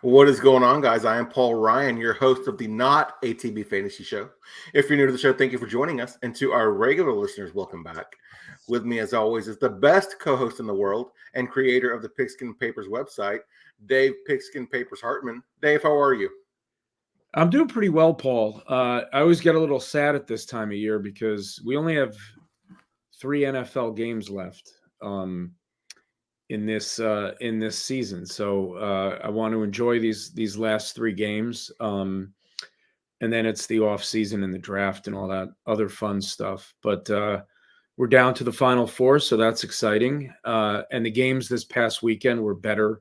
What is going on, guys? I am Paul Ryan, your host of the Not ATB Fantasy Show. If you're new to the show, thank you for joining us. And to our regular listeners, welcome back. With me, as always, is the best co-host in the world and creator of the Pigskin Papers website, Dave Pigskin Papers Hartman. Dave, how are you? I'm doing pretty well, Paul. I always get a little sad at this time of year because we only have 3 NFL games left in this season. So I want to enjoy these last 3 games, and then it's the off season and the draft and all that other fun stuff. But we're down to the Final Four, so that's exciting. And the games this past weekend were better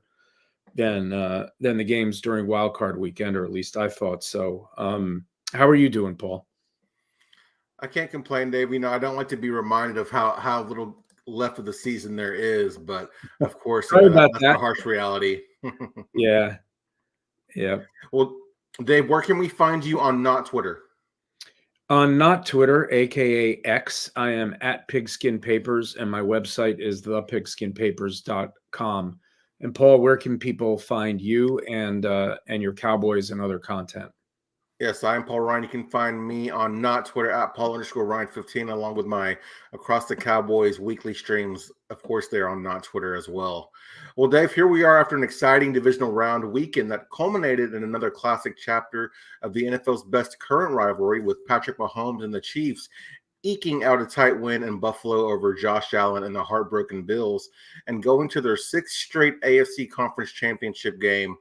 than the games during Wild Card weekend, or at least I thought so. How are you doing, Paul? I can't complain, Dave. I don't like to be reminded of how little left of the season there is, but of course, that's the harsh reality. Yeah. Well, Dave, where can we find you on Not Twitter? On Not Twitter, aka X, I am at Pigskin Papers, and my website is thepigskinpapers.com. And Paul, where can people find you and your Cowboys and other content? Yes, I am Paul Ryan. You can find me on Not Twitter at Paul_Ryan15, along with my Across the Cowboys weekly streams. Of course, they're on Not Twitter as well. Well, Dave, here we are after an exciting divisional round weekend that culminated in another classic chapter of the NFL's best current rivalry, with Patrick Mahomes and the Chiefs eking out a tight win in Buffalo over Josh Allen and the heartbroken Bills, and going to their 6th straight AFC Conference Championship game.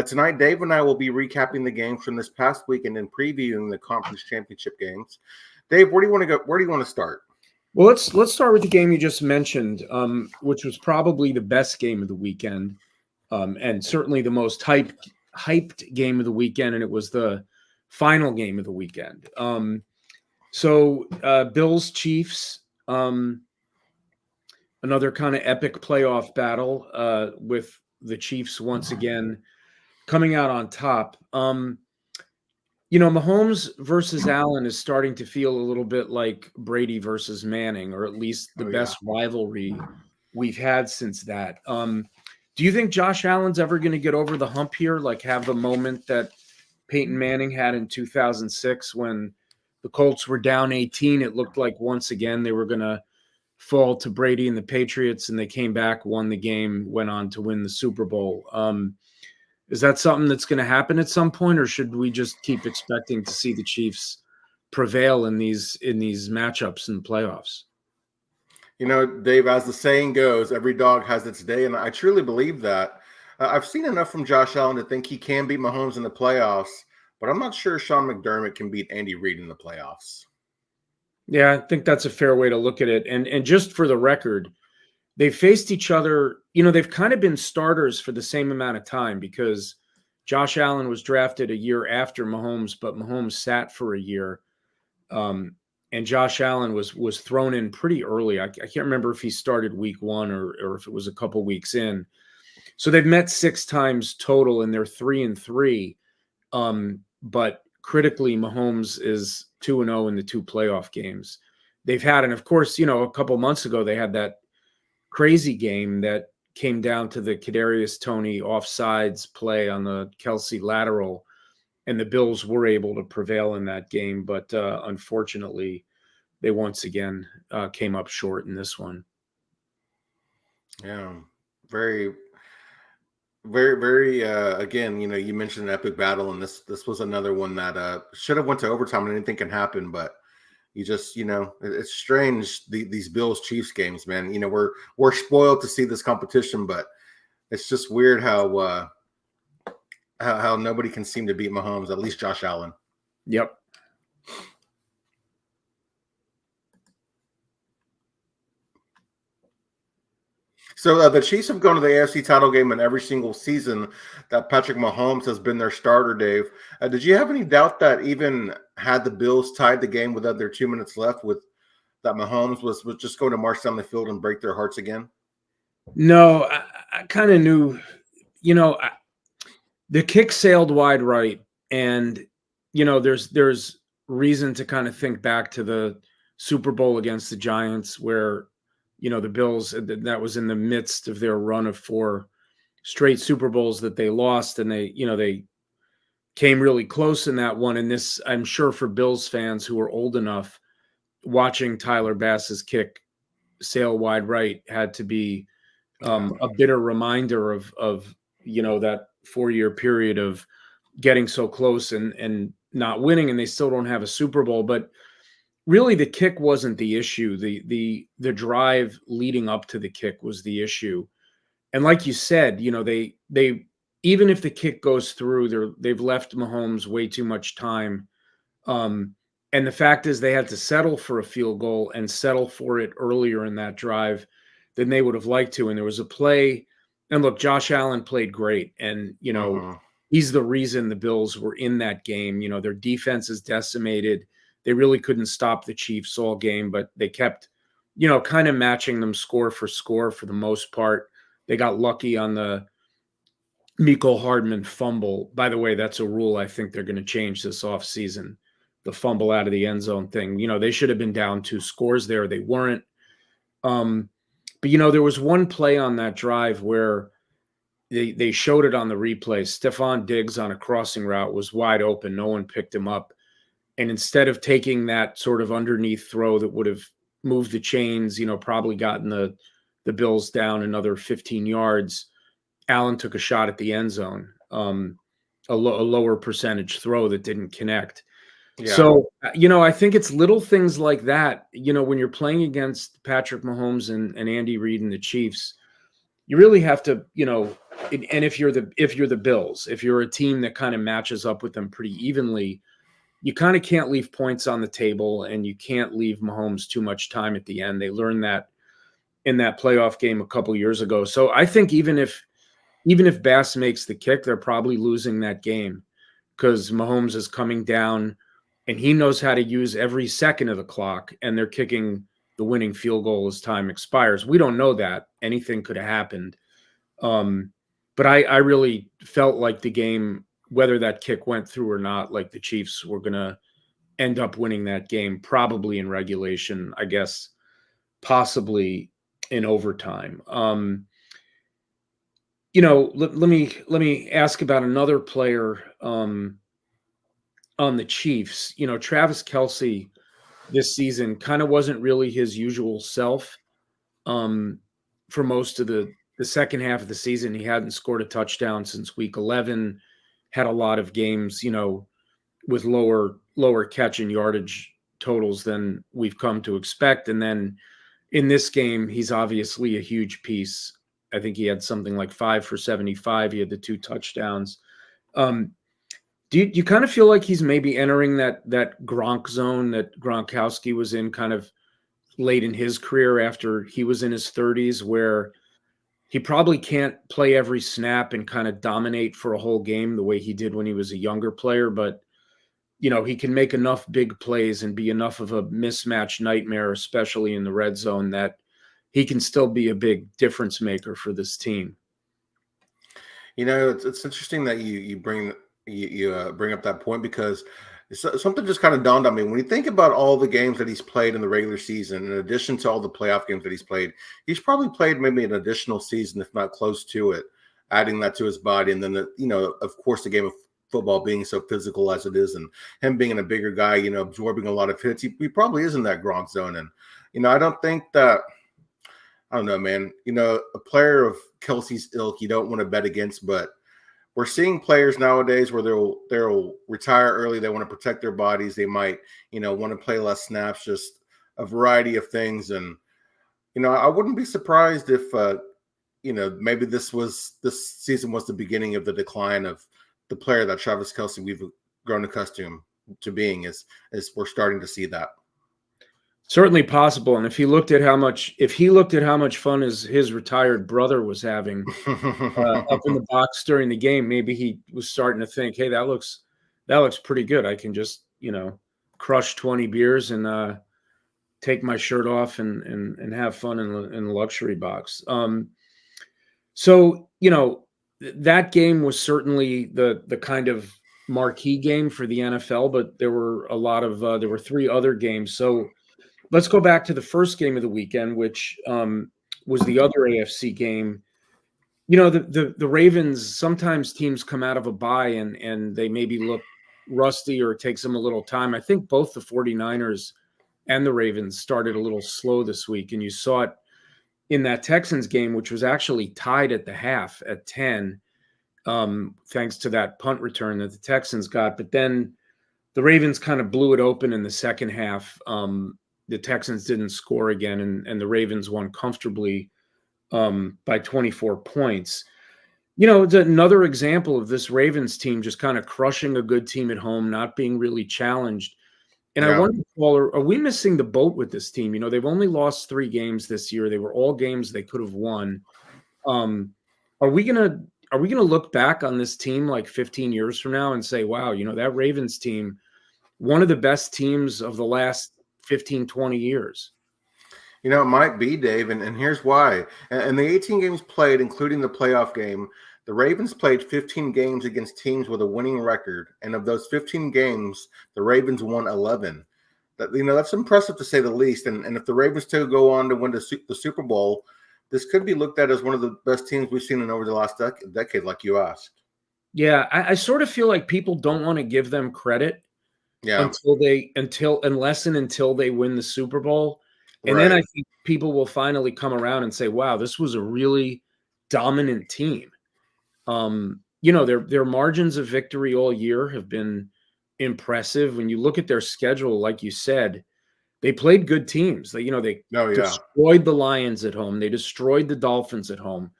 Tonight, Dave and I will be recapping the games from this past weekend and previewing the conference championship games. Dave, where do you want to go? Where do you want to start? Well, let's start with the game you just mentioned, which was probably the best game of the weekend, and certainly the most hyped game of the weekend, and it was the final game of the weekend. So Bills Chiefs, another kind of epic playoff battle with the Chiefs once again coming out on top. Mahomes versus Allen is starting to feel a little bit like Brady versus Manning, or at least the best rivalry we've had since that. Do you think Josh Allen's ever going to get over the hump here, like have the moment that Peyton Manning had in 2006 when the Colts were down 18? It looked like once again they were going to fall to Brady and the Patriots, and they came back, won the game, went on to win the Super Bowl. Is that something that's going to happen at some point, or should we just keep expecting to see the Chiefs prevail in these matchups in the playoffs? Dave, as the saying goes, every dog has its day, and I truly believe that. I've seen enough from Josh Allen to think he can beat Mahomes in the playoffs, but I'm not sure Sean McDermott can beat Andy Reid in the playoffs. Yeah, I think that's a fair way to look at it. And just for the record, they faced each other. They've kind of been starters for the same amount of time, because Josh Allen was drafted a year after Mahomes, but Mahomes sat for a year. And Josh Allen was thrown in pretty early. I can't remember if he started week 1 or if it was a couple weeks in. So they've met 6 times total, and they're 3-3. But critically, Mahomes is 2-0 in the 2 playoff games they've had. And of course, a couple months ago, they had that crazy game that came down to the Kadarius Toney offsides play on the Kelsey lateral, and the Bills were able to prevail in that game. But unfortunately, they once again came up short in this one. Yeah, very, very, very. Again, you mentioned an epic battle, and this was another one that should have went to overtime, and anything can happen. But you just, it's strange, these Bills Chiefs games, man. We're spoiled to see this competition, but it's just weird how nobody can seem to beat Mahomes, at least Josh Allen. Yep. So the Chiefs have gone to the AFC title game in every single season that Patrick Mahomes has been their starter, Dave. Did you have any doubt that even had the Bills tied the game with under 2 minutes left, with that Mahomes was just going to march down the field and break their hearts again? No, I kind of knew, the kick sailed wide right, and, there's reason to kind of think back to the Super Bowl against the Giants, where the Bills, that was in the midst of their run of four straight Super Bowls that they lost, and they came really close in that one. And this, I'm sure, for Bills fans who are old enough, watching Tyler Bass's kick sail wide right had to be a bitter reminder of that 4-year period of getting so close and not winning, and they still don't have a Super Bowl. But really, the kick wasn't the issue. The drive leading up to the kick was the issue. And like you said, they even if the kick goes through, they've left Mahomes way too much time. And the fact is, they had to settle for a field goal and settle for it earlier in that drive than they would have liked to. And there was a play, and look, Josh Allen played great, and he's the reason the Bills were in that game. Their defense is decimated. They really couldn't stop the Chiefs all game, but they kept, kind of matching them score for the most part. They got lucky on the Mecole Hardman fumble. By the way, that's a rule I think they're going to change this offseason, the fumble out of the end zone thing. They should have been down 2 scores there. They weren't. But, there was one play on that drive where they showed it on the replay. Stephon Diggs on a crossing route was wide open. No one picked him up. And instead of taking that sort of underneath throw that would have moved the chains, probably gotten the Bills down another 15 yards, Allen took a shot at the end zone, a lower percentage throw that didn't connect. Yeah. So, I think it's little things like that, when you're playing against Patrick Mahomes and Andy Reid and the Chiefs, you really have to, and if you're the Bills, if you're a team that kind of matches up with them pretty evenly, you kind of can't leave points on the table, and you can't leave Mahomes too much time at the end. They learned that in that playoff game a couple years ago. So I think even if Bass makes the kick, they're probably losing that game because Mahomes is coming down and he knows how to use every second of the clock, and they're kicking the winning field goal as time expires. We don't know that. Anything could have happened. But I really felt like the game, whether that kick went through or not, like the Chiefs were going to end up winning that game, probably in regulation, I guess, possibly in overtime. Let me ask about another player on the Chiefs. Travis Kelce this season kind of wasn't really his usual self. For most of the second half of the season, he hadn't scored a touchdown since week 11, had a lot of games, with lower catch and yardage totals than we've come to expect. And then in this game, he's obviously a huge piece. I think he had something like 5 for 75. He had the 2 touchdowns. Do you kind of feel like he's maybe entering that Gronk zone that Gronkowski was in kind of late in his career after he was in his 30s, where he probably can't play every snap and kind of dominate for a whole game the way he did when he was a younger player, but he can make enough big plays and be enough of a mismatch nightmare, especially in the red zone, that he can still be a big difference maker for this team. It's interesting that you bring up that point, because something just kind of dawned on me. When you think about all the games that he's played in the regular season, in addition to all the playoff games that he's probably played maybe an additional season, if not close to it, adding that to his body. And then, of course, the game of football being so physical as it is, and him being a bigger guy, absorbing a lot of hits, he probably is in that Gronk zone. And, I don't think that, I don't know, man, a player of Kelce's ilk, you don't want to bet against, but we're seeing players nowadays where they'll retire early. They want to protect their bodies. They might, want to play less snaps, just a variety of things. And, I wouldn't be surprised if, maybe this season was the beginning of the decline of the player that Travis Kelce we've grown accustomed to being, as we're starting to see that. Certainly possible. And if he looked at how much fun his retired brother was having up in the box during the game, maybe he was starting to think, hey, that looks pretty good. I can just, crush 20 beers and take my shirt off and have fun in the luxury box. So, that game was certainly the kind of marquee game for the NFL, but there were there were 3 other games. So let's go back to the first game of the weekend, which was the other AFC game. The Ravens, sometimes teams come out of a bye and they maybe look rusty or it takes them a little time. I think both the 49ers and the Ravens started a little slow this week, and you saw it in that Texans game, which was actually tied at the half at 10, thanks to that punt return that the Texans got. But then the Ravens kind of blew it open in the second half. The Texans didn't score again, and the Ravens won comfortably by 24 points. It's another example of this Ravens team just kind of crushing a good team at home, not being really challenged. And I wonder, Paul, are we missing the boat with this team? They've only lost 3 games this year. They were all games they could have won. Are we gonna look back on this team like 15 years from now and say, wow, that Ravens team, one of the best teams of the last 15, 20 years? It might be, Dave, and here's why. And the 18 games played, including the playoff game, the Ravens played 15 games against teams with a winning record, and of those 15 games, the Ravens won 11. That's impressive to say the least. And if the Ravens still go on to win the Super Bowl, this could be looked at as one of the best teams we've seen in over the last decade, like you asked. Yeah, I sort of feel like people don't want to give them credit until they win the Super Bowl. And then I think people will finally come around and say, wow, this was a really dominant team. Their margins of victory all year have been impressive. When you look at their schedule, like you said, they played good teams. They destroyed the Lions at home. They destroyed the Dolphins at home.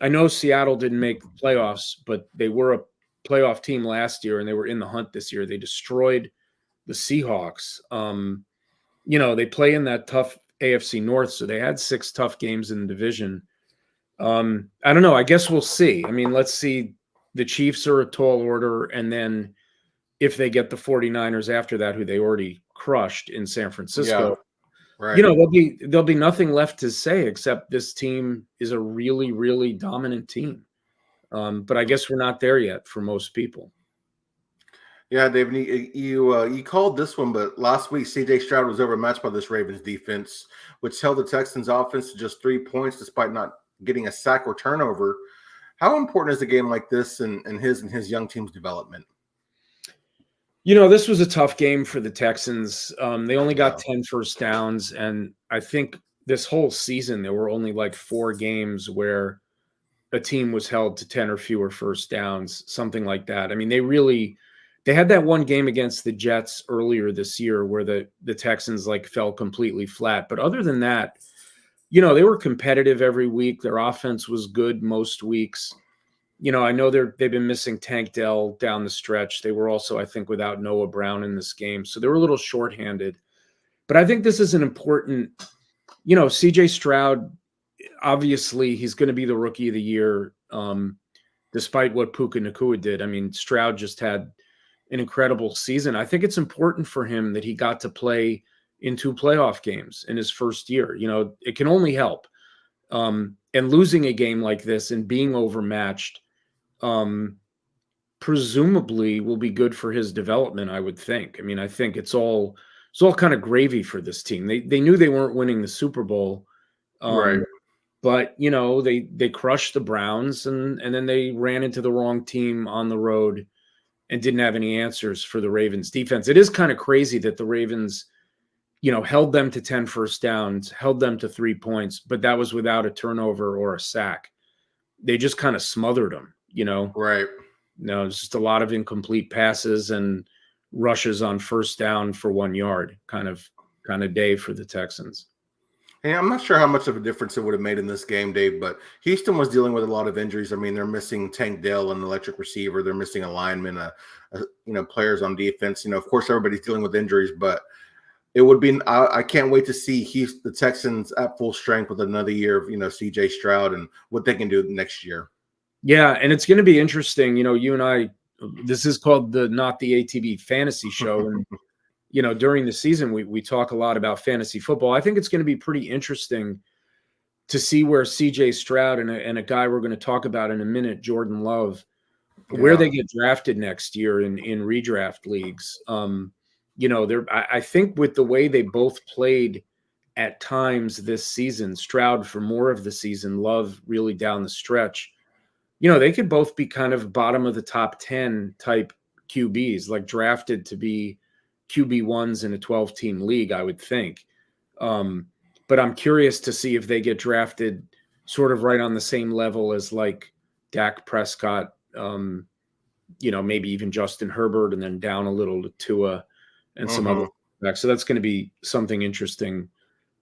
I know Seattle didn't make the playoffs, but they were a playoff team last year and they were in the hunt this year. They destroyed the Seahawks. They play in that tough AFC North, so they had 6 tough games in the division. I don't know. I guess we'll see. I mean, let's see. The Chiefs are a tall order, and then if they get the 49ers after that, who they already crushed in San Francisco, there'll be nothing left to say except this team is a really, really dominant team. But I guess we're not there yet for most people. Yeah, David, you called this one, but last week CJ Stroud was overmatched by this Ravens defense, which held the Texans offense to just 3 points despite not getting a sack or turnover. How important is a game like this in his young team's development? This was a tough game for the Texans. They only got 10 first downs, and I think this whole season there were only like 4 games where a team was held to 10 or fewer first downs, something like that. I mean, they had that one game against the Jets earlier this year where the Texans fell completely flat. But other than that, they were competitive every week. Their offense was good most weeks. I know they've been missing Tank Dell down the stretch. They were also, I think, without Noah Brown in this game. So they were a little shorthanded. But I think this is an important, CJ Stroud, obviously he's going to be the rookie of the year, despite what Puka Nacua did. I mean, Stroud just had an incredible season. I think it's important for him that he got to play in 2 playoff games in his first year. It can only help. And losing a game like this and being overmatched, presumably will be good for his development, I would think. I mean, I think it's all kind of gravy for this team. They knew they weren't winning the Super Bowl. But, they crushed the Browns and then they ran into the wrong team on the road and didn't have any answers for the Ravens defense. It is kind of crazy that the Ravens, held them to 10 first downs, held them to 3 points, but that was without a turnover or a sack. They just kind of smothered them, Right. No, it's just a lot of incomplete passes and rushes on first down for 1 yard kind of day for the Texans. And I'm not sure how much of a difference it would have made in this game, Dave, but Houston was dealing with a lot of injuries. I mean, they're missing Tank Dell, an electric receiver. They're missing a lineman, players on defense. Of course, everybody's dealing with injuries, but it would be I can't wait to see the Texans at full strength with another year of, CJ Stroud and what they can do next year. Yeah, and it's going to be interesting. You and I, this is called not the ATB fantasy show. And during the season, we talk a lot about fantasy football. I think it's going to be pretty interesting to see where CJ Stroud and a guy we're going to talk about in a minute, Jordan Love, where they get drafted next year in redraft leagues. I think with the way they both played at times this season, Stroud for more of the season, Love really down the stretch, they could both be kind of bottom of the top 10 type QBs, like drafted to be QB1s in a 12-team league, I would think. But I'm curious to see if they get drafted sort of right on the same level as like Dak Prescott, maybe even Justin Herbert, and then down a little to Tua and some other backs. So that's going to be something interesting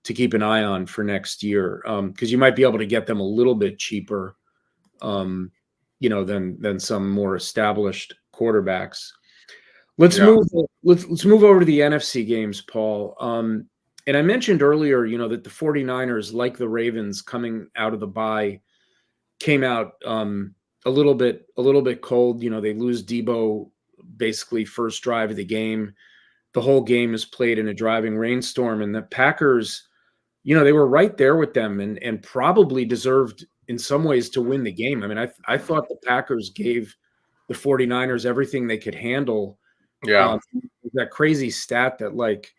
to keep an eye on for next year, because you might be able to get them a little bit cheaper, than some more established quarterbacks. Let's move over to the NFC games, Paul. And I mentioned earlier, that the 49ers, like the Ravens coming out of the bye, came out a little bit cold. They lose Debo basically first drive of the game. The whole game is played in a driving rainstorm, and the Packers, they were right there with them and probably deserved in some ways to win the game. I mean, I thought the Packers gave the 49ers everything they could handle. Yeah. That crazy stat that like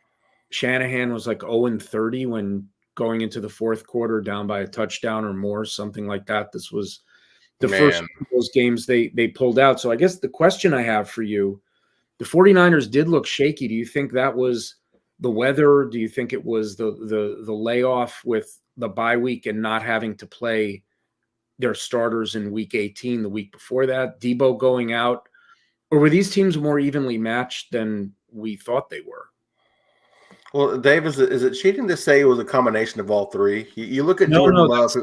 Shanahan was like 0-30 when going into the fourth quarter down by a touchdown or more, something like that. This was the first of those games they pulled out. So I guess the question I have for you, the 49ers did look shaky. Do you think that was the weather? Do you think it was the layoff with the bye week and not having to play their starters in week 18, the week before that, Debo going out? Or were these teams more evenly matched than we thought they were? Well, Dave, is it cheating to say it was a combination of all three? You look at Jordan Love.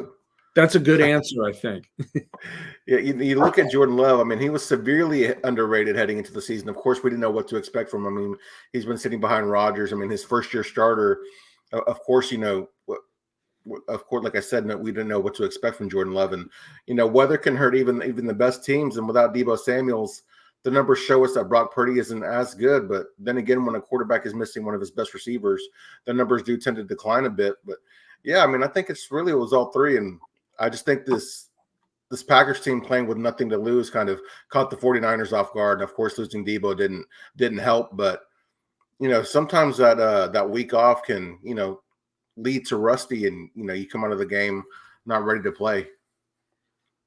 That's a good answer, I think. Yeah, you look at Jordan Love. I mean, he was severely underrated heading into the season. Of course, we didn't know what to expect from him. I mean, he's been sitting behind Rodgers. I mean, his first-year starter. Of course, like I said, we didn't know what to expect from Jordan Love. And, weather can hurt even the best teams. And without Debo Samuels, the numbers show us that Brock Purdy isn't as good. But then again, when a quarterback is missing one of his best receivers, the numbers do tend to decline a bit. But, yeah, I mean, I think it was all three. And I just think this Packers team playing with nothing to lose kind of caught the 49ers off guard. And, of course, losing Debo didn't help. But, sometimes that week off can, lead to rusty and, you come out of the game not ready to play.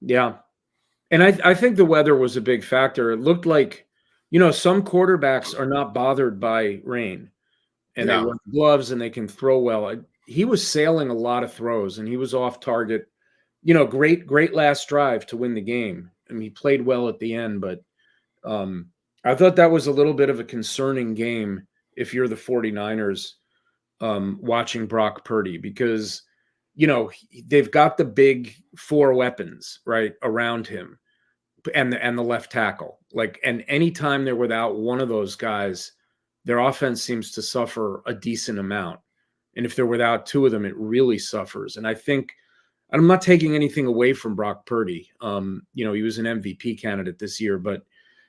Yeah. And I think the weather was a big factor. It looked like, some quarterbacks are not bothered by rain and they wear gloves and they can throw well. He was sailing a lot of throws and he was off target. Great last drive to win the game. I mean, he played well at the end, but I thought that was a little bit of a concerning game if you're the 49ers watching Brock Purdy, because they've got the big four weapons right around him and the left tackle. And anytime they're without one of those guys, their offense seems to suffer a decent amount. And if they're without two of them, it really suffers. And I think I'm not taking anything away from Brock Purdy. He was an MVP candidate this year, but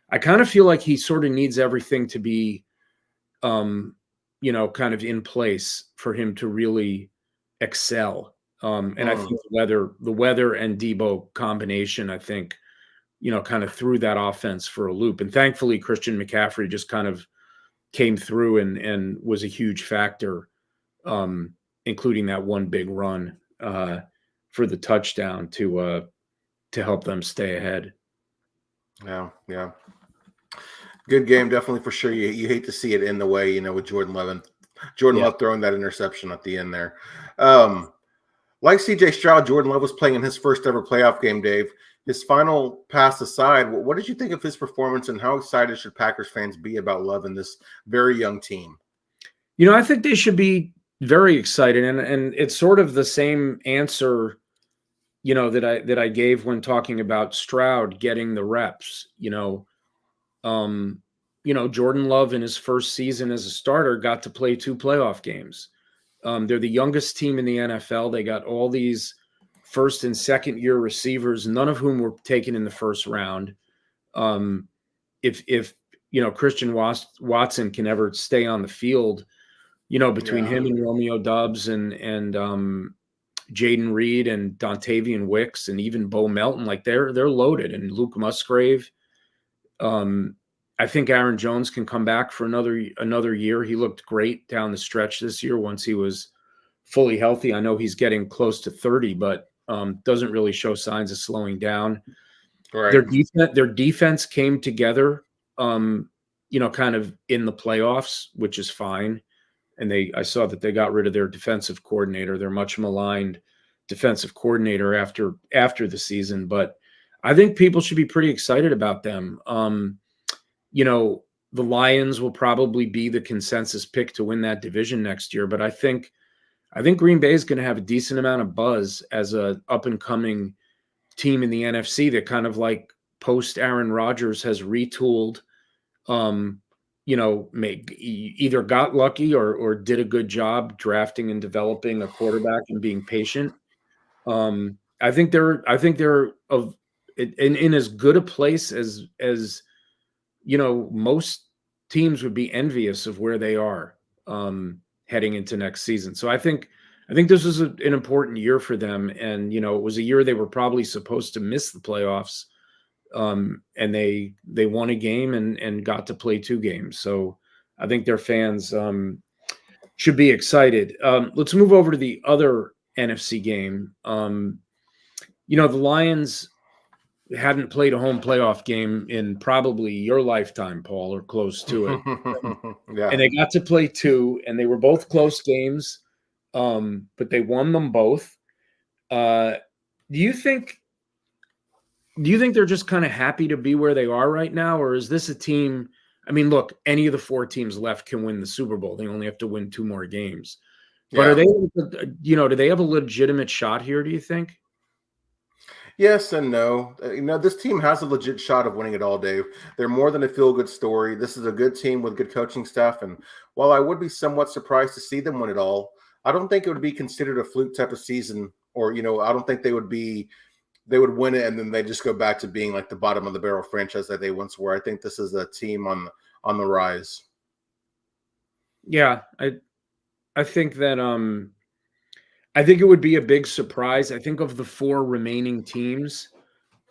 I kind of feel like he sort of needs everything to be, kind of in place for him to really excel. I think the weather and Debo combination, I think, kind of threw that offense for a loop. And thankfully, Christian McCaffrey just kind of came through and was a huge factor, including that one big run for the touchdown to help them stay ahead. Yeah. Good game, definitely, for sure. You hate to see it in the way, with Jordan Love throwing that interception at the end there. Like CJ Stroud, Jordan Love was playing in his first ever playoff game, Dave. His final pass aside, what did you think of his performance and how excited should Packers fans be about Love and this very young team? I think they should be very excited. And it's sort of the same answer, that I gave when talking about Stroud getting the reps. Jordan Love in his first season as a starter got to play 2 playoff games. They're the youngest team in the NFL. They got all these first and second year receivers, none of whom were taken in the first round. If Christian Watson can ever stay on the field, between him and Romeo Doubs and Jaden Reed and Dontavian Wicks and even Bo Melton, they're loaded, and Luke Musgrave. I think Aaron Jones can come back for another year. He looked great down the stretch this year once he was fully healthy. I know he's getting close to 30, but doesn't really show signs of slowing down. Right. Their defense came together, kind of in the playoffs, which is fine. And I saw that they got rid of their defensive coordinator, their much maligned defensive coordinator after the season. But I think people should be pretty excited about them. The Lions will probably be the consensus pick to win that division next year. But I think Green Bay is going to have a decent amount of buzz as a up and coming team in the NFC that kind of like post Aaron Rodgers has retooled. Either got lucky or did a good job drafting and developing a quarterback and being patient. I think they're in as good a place as most teams would be envious of where they are heading into next season. So I think this is an important year for them, and it was a year they were probably supposed to miss the playoffs. And they won a game and got to play 2 games. So I think their fans should be excited. Let's move over to the other NFC game. The Lions hadn't played a home playoff game in probably your lifetime, Paul, or close to it. Yeah. And they got to play 2, and they were both close games, but they won them both. Do you think they're just kind of happy to be where they are right now? Or is this a team? I mean, look, any of the 4 teams left can win the Super Bowl. They only have to win 2 more games. But are they, do they have a legitimate shot here, do you think? Yes and no. This team has a legit shot of winning it all, Dave. They're more than a feel-good story. This is a good team with good coaching staff. And while I would be somewhat surprised to see them win it all, I don't think it would be considered a fluke type of season. Or, I don't think they would win it and then they just go back to being like the bottom of the barrel franchise that they once were. I think this is a team on the rise. Yeah, I think that I think it would be a big surprise. I think of the 4 remaining teams,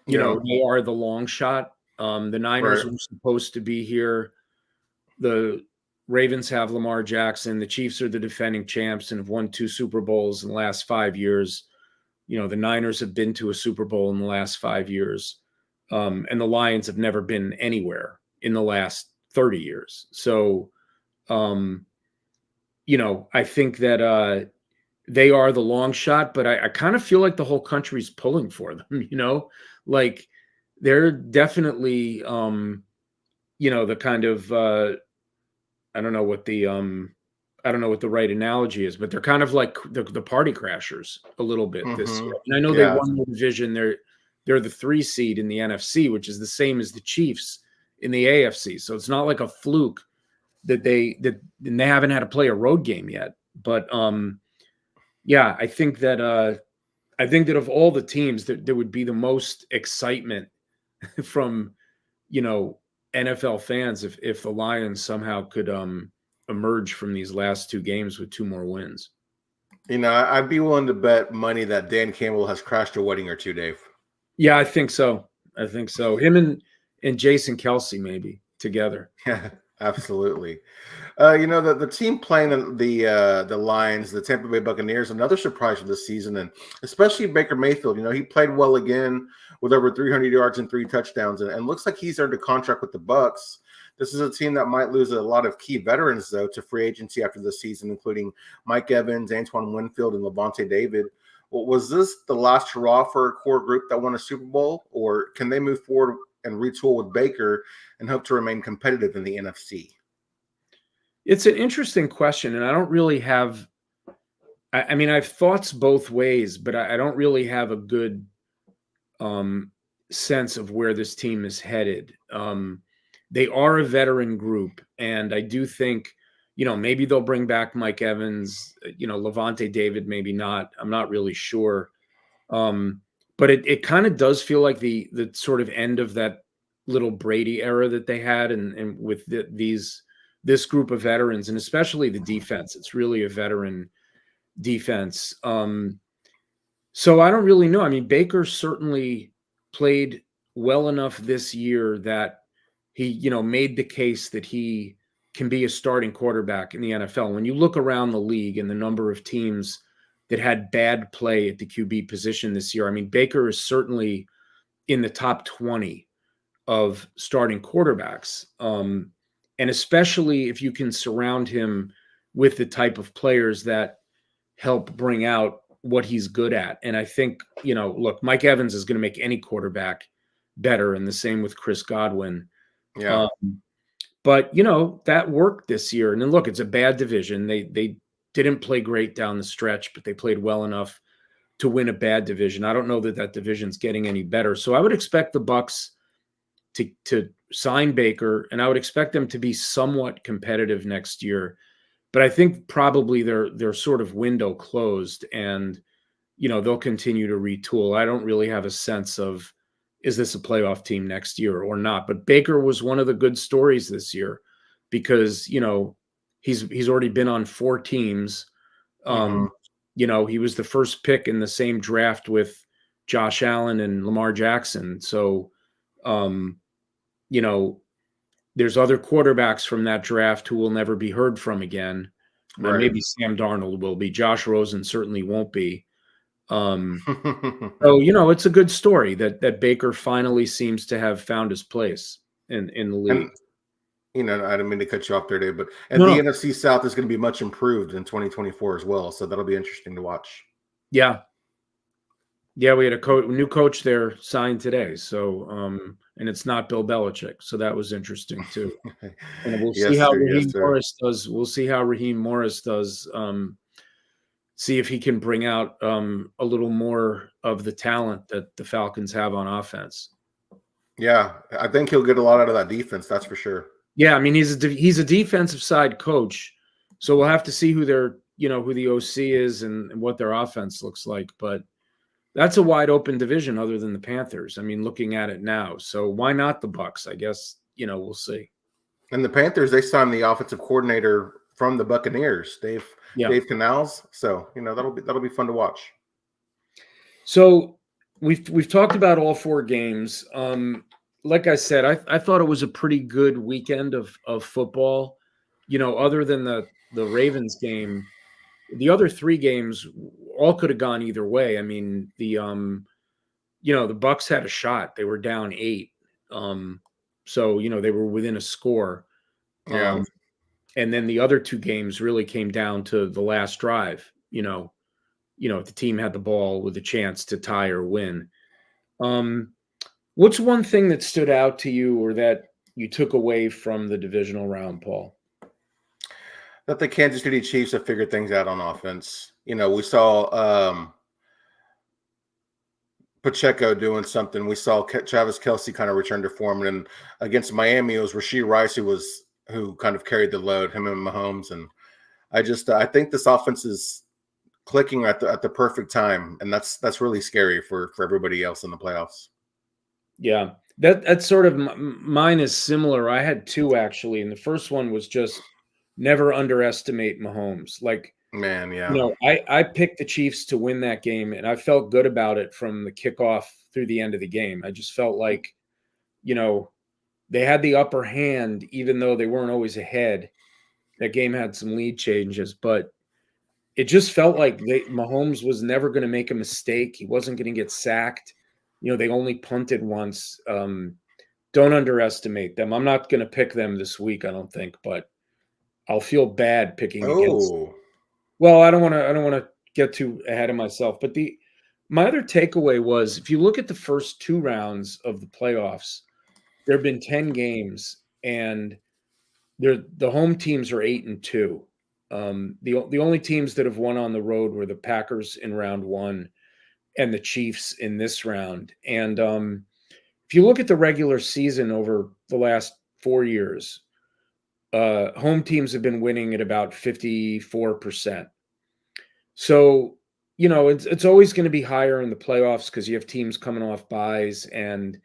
they are the long shot. The Niners were supposed to be here. The Ravens have Lamar Jackson. The Chiefs are the defending champs and have won 2 Super Bowls in the last 5 years. The Niners have been to a Super Bowl in the last 5 years. And the Lions have never been anywhere in the last 30 years. So, I think that they are the long shot, but I kind of feel like the whole country's pulling for them, like they're definitely, the kind of, I don't know what the right analogy is, but they're kind of like the party crashers a little bit this year. And I know they won the division. They're the 3 seed in the NFC, which is the same as the Chiefs in the AFC. So it's not like a fluke that they haven't had to play a road game yet. But I think that of all the teams that there would be the most excitement from NFL fans if the Lions somehow could emerge from these last 2 games with 2 more wins. I'd be willing to bet money that Dan Campbell has crashed a wedding or 2, Dave. Yeah, I think so. Him and Jason Kelsey maybe together. Yeah, absolutely. The team playing the Lions, the Tampa Bay Buccaneers, another surprise for this season, and especially Baker Mayfield. He played well again with over 300 yards and 3 touchdowns, and looks like he's earned a contract with the Bucs. This is a team that might lose a lot of key veterans, though, to free agency after this season, including Mike Evans, Antoine Winfield, and Levante David. Well, was this the last hurrah for a core group that won a Super Bowl, or can they move forward and retool with Baker and hope to remain competitive in the NFC? It's an interesting question, and I don't really have – I mean, I have thoughts both ways, but I don't really have a good sense of where this team is headed. They are a veteran group, and I do think, maybe they'll bring back Mike Evans, Levante David, maybe not. I'm not really sure. But it kind of does feel like the sort of end of that little Brady era that they had, and with this group of veterans, and especially the defense. It's really a veteran defense. So I don't really know. I mean, Baker certainly played well enough this year that he, made the case that he can be a starting quarterback in the NFL. When you look around the league and the number of teams that had bad play at the QB position this year, I mean, Baker is certainly in the top 20 of starting quarterbacks. And especially if you can surround him with the type of players that help bring out what he's good at. And I think, look, Mike Evans is going to make any quarterback better, and the same with Chris Godwin. Yeah. But, that worked this year. And then look, it's a bad division. They didn't play great down the stretch, but they played well enough to win a bad division. I don't know that division's getting any better. So I would expect the Bucs to sign Baker, and I would expect them to be somewhat competitive next year. But I think probably their sort of window closed, and they'll continue to retool. I don't really have a sense of, is this a playoff team next year or not? But Baker was one of the good stories this year because he's already been on 4 teams. He was the first pick in the same draft with Josh Allen and Lamar Jackson. So, there's other quarterbacks from that draft who will never be heard from again. Right. Maybe Sam Darnold will be. Josh Rosen certainly won't be. So, it's a good story that Baker finally seems to have found his place in the league. And, I didn't mean to cut you off there, Dave, but the NFC South is going to be much improved in 2024 as well. So that'll be interesting to watch. Yeah. Yeah, we had a new coach there signed today. So, and it's not Bill Belichick. So that was interesting too. And we'll see how Raheem Morris does. We'll see how Raheem Morris does. See if he can bring out a little more of the talent that the Falcons have on offense. Yeah, I think he'll get a lot out of that defense. That's for sure. Yeah, I mean he's a defensive side coach, so we'll have to see who who the OC is and what their offense looks like. But that's a wide open division other than the Panthers. I mean, looking at it now, so why not the Bucs? I guess we'll see. And the Panthers, they signed the offensive coordinator from the Buccaneers, Dave Canals. So that'll be fun to watch. So we've talked about all 4 games. Like I said, I thought it was a pretty good weekend of football. Other than the Ravens game, the other 3 games all could have gone either way. I mean, the Bucs had a shot. They were down 8. So they were within a score. Yeah. And then the other 2 games really came down to the last drive. The team had the ball with a chance to tie or win. What's one thing that stood out to you or that you took away from the divisional round, Paul? That the Kansas City Chiefs have figured things out on offense. We saw Pacheco doing something. We saw Travis Kelce kind of return to form. And against Miami, it was Rashee Rice who kind of carried the load, him and Mahomes. And I think this offense is clicking at the perfect time. And that's really scary for everybody else in the playoffs. Yeah, that's sort of mine is similar. I had 2 actually. And the first one was just never underestimate Mahomes. Like, man, yeah. I picked the Chiefs to win that game, and I felt good about it from the kickoff through the end of the game. I just felt like, they had the upper hand, even though they weren't always ahead. That game had some lead changes, but it just felt like Mahomes was never going to make a mistake. He wasn't going to get sacked. They only punted once. Don't underestimate them. I'm not going to pick them this week, I don't think, but I'll feel bad picking against them. Well, I don't want to get too ahead of myself, but my other takeaway was if you look at the first 2 rounds of the playoffs, there have been 10 games, and the home teams are 8-2. The only teams that have won on the road were the Packers in round 1 and the Chiefs in this round. And if you look at the regular season over the last 4 years, home teams have been winning at about 54%. So, it's always going to be higher in the playoffs because you have teams coming off buys, and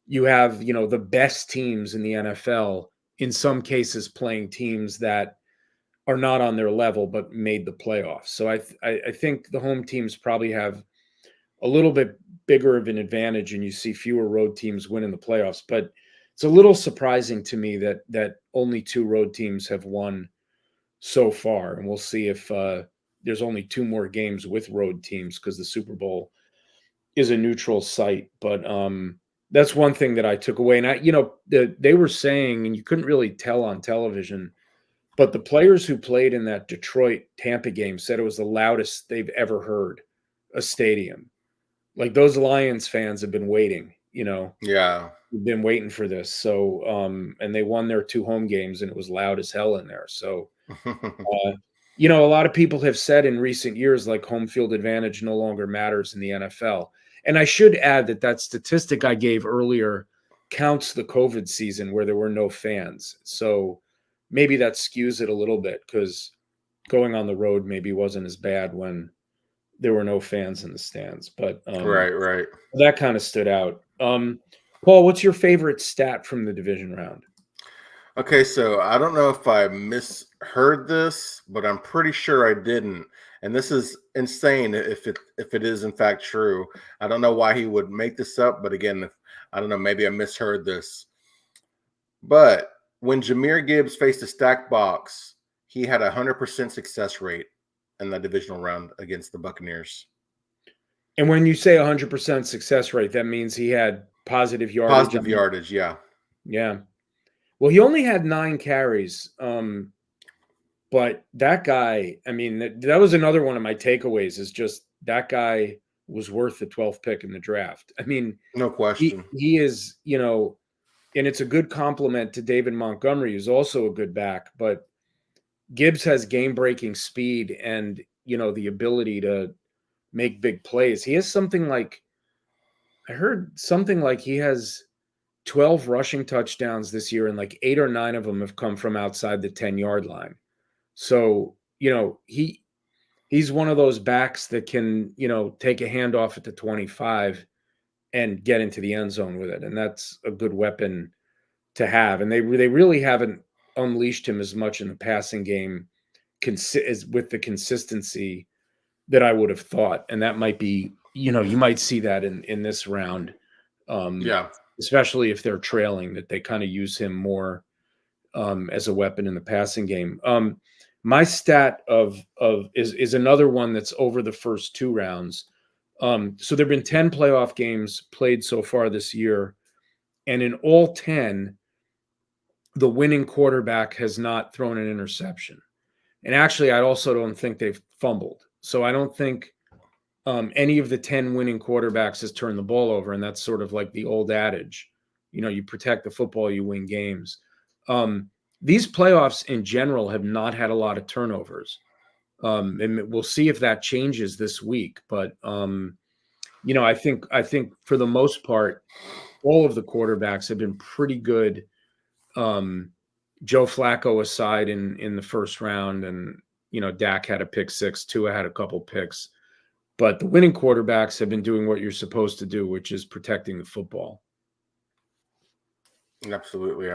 you have, the best teams in the NFL, in some cases playing teams that are not on their level but made the playoffs. So I think the home teams probably have a little bit bigger of an advantage, and you see fewer road teams win in the playoffs. But it's a little surprising to me that only 2 road teams have won so far, and we'll see if there's only 2 more games with road teams because the Super Bowl is a neutral site. But That's one thing that I took away. And they were saying, and you couldn't really tell on television, but the players who played in that Detroit Tampa game said it was the loudest they've ever heard a stadium. Like those Lions fans have been waiting, Yeah. been waiting for this. So, and they won their 2 home games and it was loud as hell in there. So, a lot of people have said in recent years, like home field advantage no longer matters in the NFL. And I should add that statistic I gave earlier counts the COVID season where there were no fans. So maybe that skews it a little bit because going on the road maybe wasn't as bad when there were no fans in the stands. But Right. that kind of stood out. Paul, what's your favorite stat from the division round? Okay, so I don't know if I misheard this, but I'm pretty sure I didn't. And this is insane if it is in fact true. I don't know why he would make this up, but again, I don't know, maybe I misheard this. But when Jahmyr Gibbs faced a stacked box, he had a 100% success rate in the divisional round against the Buccaneers. And when you say 100% success rate, that means he had positive yardage. Positive yardage, yeah. Yeah. Well, he only had 9 carries. But that guy, I mean, that was another one of my takeaways is just that guy was worth the 12th pick in the draft. I mean, no question. He is, and it's a good compliment to David Montgomery, who's also a good back, but Gibbs has game-breaking speed and, the ability to make big plays. He has I heard something like he has 12 rushing touchdowns this year, and like 8 or 9 of them have come from outside the 10-yard line. So, he's one of those backs that can, take a handoff at the 25 and get into the end zone with it. And that's a good weapon to have. And they really haven't unleashed him as much in the passing game as with the consistency that I would have thought. And that might be, you might see that in this round. Yeah. Especially if they're trailing, that they kind of use him more as a weapon in the passing game. My stat is another one that's over the first 2 rounds. So there have been 10 playoff games played so far this year, and in all 10, the winning quarterback has not thrown an interception. And actually, I also don't think they've fumbled. So I don't think any of the 10 winning quarterbacks has turned the ball over, and that's sort of like the old adage, you protect the football, you win games. These playoffs in general have not had a lot of turnovers. And we'll see if that changes this week. But, I think for the most part, all of the quarterbacks have been pretty good. Joe Flacco aside in the first round, and, Dak had a pick 6, Tua had a couple picks. But the winning quarterbacks have been doing what you're supposed to do, which is protecting the football. Absolutely.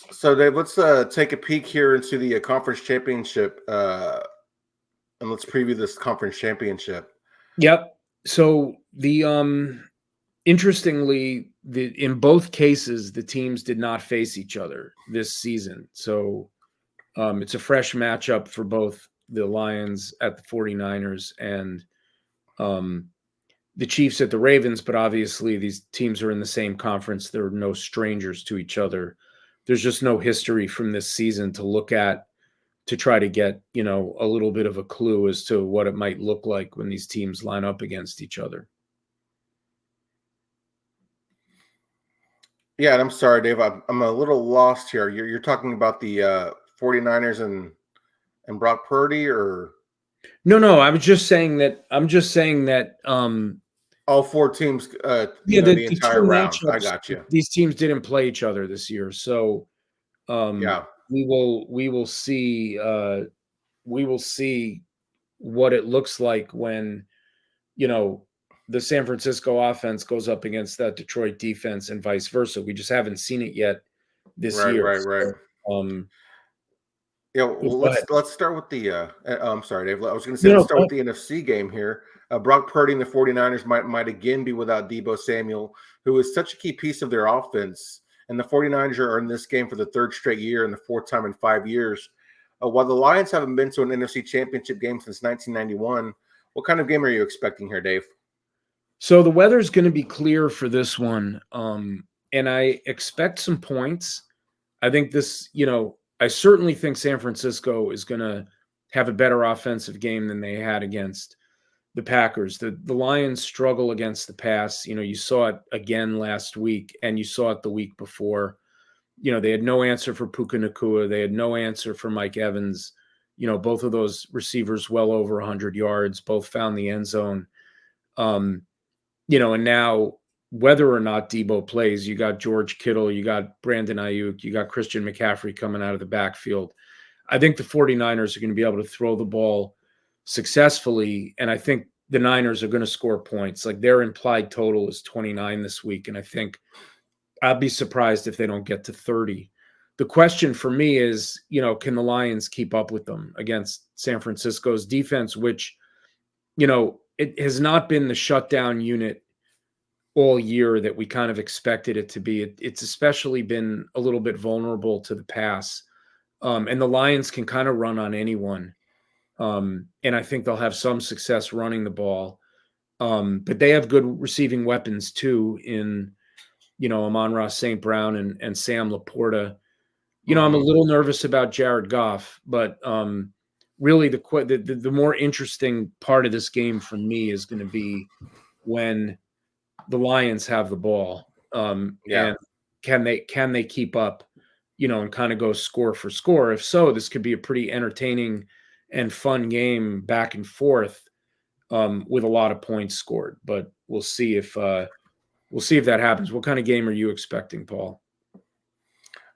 So, Dave, let's take a peek here into the conference championship, and let's preview this conference championship. Yep. So interestingly, in both cases, the teams did not face each other this season. So it's a fresh matchup for both the Lions at the 49ers and the Chiefs at the Ravens. But obviously, these teams are in the same conference. There are no strangers to each other. There's just no history from this season to look at to try to get, a little bit of a clue as to what it might look like when these teams line up against each other. Yeah, and I'm sorry, Dave. I'm a little lost here. You're talking about the 49ers and Brock Purdy, or No. I'm just saying that. all 4 teams. The entire round. I got you. These teams didn't play each other this year, so yeah, we will see. We will see what it looks like when the San Francisco offense goes up against that Detroit defense and vice versa. We just haven't seen it yet this year. Right. Yeah, well, let's start with the. I'm sorry, Dave. I was going to say let's start with the NFC game here. Brock Purdy and the 49ers might again be without Deebo Samuel, who is such a key piece of their offense. And the 49ers are in this game for the 3rd straight year and the 4th time in 5 years. While the Lions haven't been to an NFC championship game since 1991, what kind of game are you expecting here, Dave? So the weather's going to be clear for this one. And I expect some points. I think this, I certainly think San Francisco is going to have a better offensive game than they had against the Packers. The Lions struggle against the pass. You saw it again last week, and you saw it the week before. They had no answer for Puka Nacua. They had no answer for Mike Evans. Both of those receivers well over 100 yards, both found the end zone. And now whether or not Debo plays, you got George Kittle, you got Brandon Ayuk, you got Christian McCaffrey coming out of the backfield. I think the 49ers are going to be able to throw the ball successfully, and I think the Niners are going to score points. Like their implied total is 29 this week, and I think I'd be surprised if they don't get to 30. The question for me is, can the Lions keep up with them against San Francisco's defense, which, it has not been the shutdown unit all year that we kind of expected it to be. It's especially been a little bit vulnerable to the pass. And the Lions can kind of run on anyone. And I think they'll have some success running the ball. But they have good receiving weapons too in, Amon-Ra St. Brown and Sam Laporta. I'm a little nervous about Jared Goff, but really the more interesting part of this game for me is going to be when the Lions have the ball. And can they keep up, and kind of go score for score? If so, this could be a pretty entertaining and fun game back and forth with a lot of points scored. But we'll see if that happens. What kind of game are you expecting, Paul?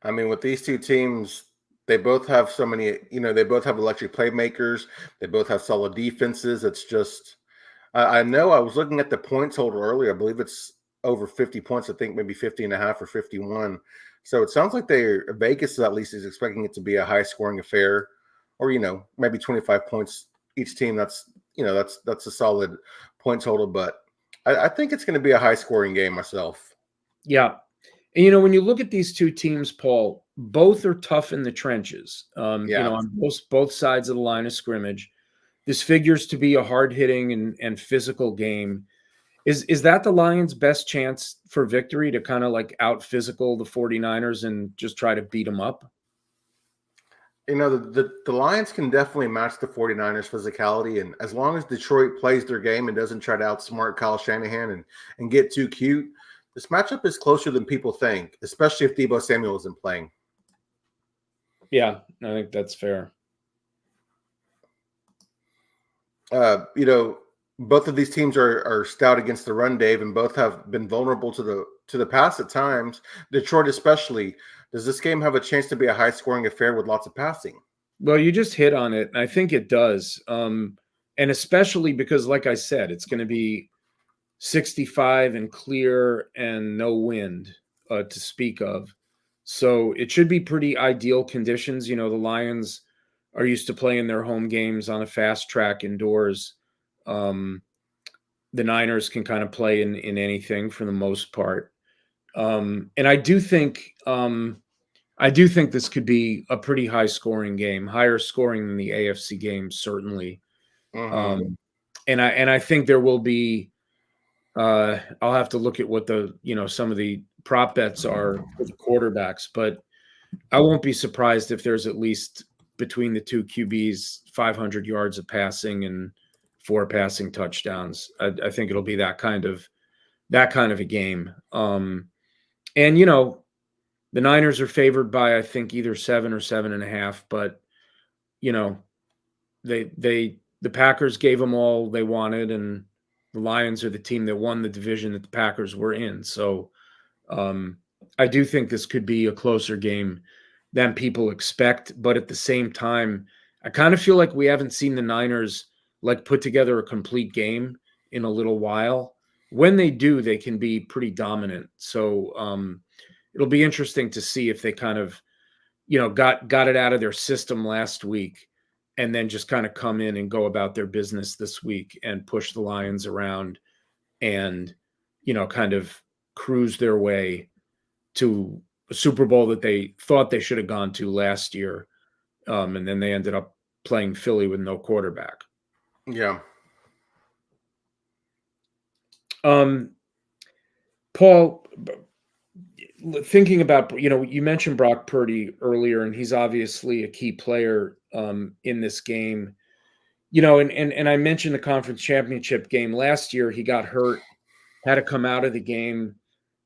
I mean, with these two teams, they both have so many, they both have electric playmakers. They both have solid defenses. It's just, I know I was looking at the point total earlier. I believe it's over 50 points. I think maybe 50 and a half or 51. So it sounds like Vegas at least is expecting it to be a high scoring affair, or, maybe 25 points each team. That's a solid point total, but I think it's going to be a high scoring game myself. Yeah. And, when you look at these two teams, Paul, both are tough in the trenches, on both sides of the line of scrimmage. This figures to be a hard-hitting and physical game. Is that the Lions' best chance for victory, to kind of like out-physical the 49ers and just try to beat them up? The Lions can definitely match the 49ers physicality, and as long as Detroit plays their game and doesn't try to outsmart Kyle Shanahan and get too cute, this matchup is closer than people think, especially if Deebo Samuel isn't playing. Yeah, I think that's fair. Both of these teams are stout against the run, Dave, and both have been vulnerable to the pass at times. Detroit especially. Does this game have a chance to be a high-scoring affair with lots of passing? Well, you just hit on it, and I think it does. And especially because, like I said, it's going to be 65 and clear and no wind to speak of. So it should be pretty ideal conditions. The Lions are used to playing their home games on a fast track indoors. The Niners can kind of play in anything for the most part. And I do think this could be a pretty high scoring game, higher scoring than the AFC games, certainly. Mm-hmm. And I think there will be, I'll have to look at what some of the prop bets are for the quarterbacks, but I won't be surprised if there's at least between the two QBs 500 yards of passing and 4 passing touchdowns. I think it'll be that kind of a game. And the Niners are favored by, I think, either 7 or 7.5, but the Packers gave them all they wanted, and the Lions are the team that won the division that the Packers were in. So I do think this could be a closer game than people expect. But at the same time, I kind of feel like we haven't seen the Niners put together a complete game in a little while. When they do, they can be pretty dominant. So it'll be interesting to see if they kind of, got it out of their system last week and then just kind of come in and go about their business this week and push the Lions around and, kind of cruise their way to a Super Bowl that they thought they should have gone to last year. And then they ended up playing Philly with no quarterback. Yeah. Paul, thinking about, you mentioned Brock Purdy earlier, and he's obviously a key player in this game. And I mentioned the conference championship game last year. He got hurt, had to come out of the game.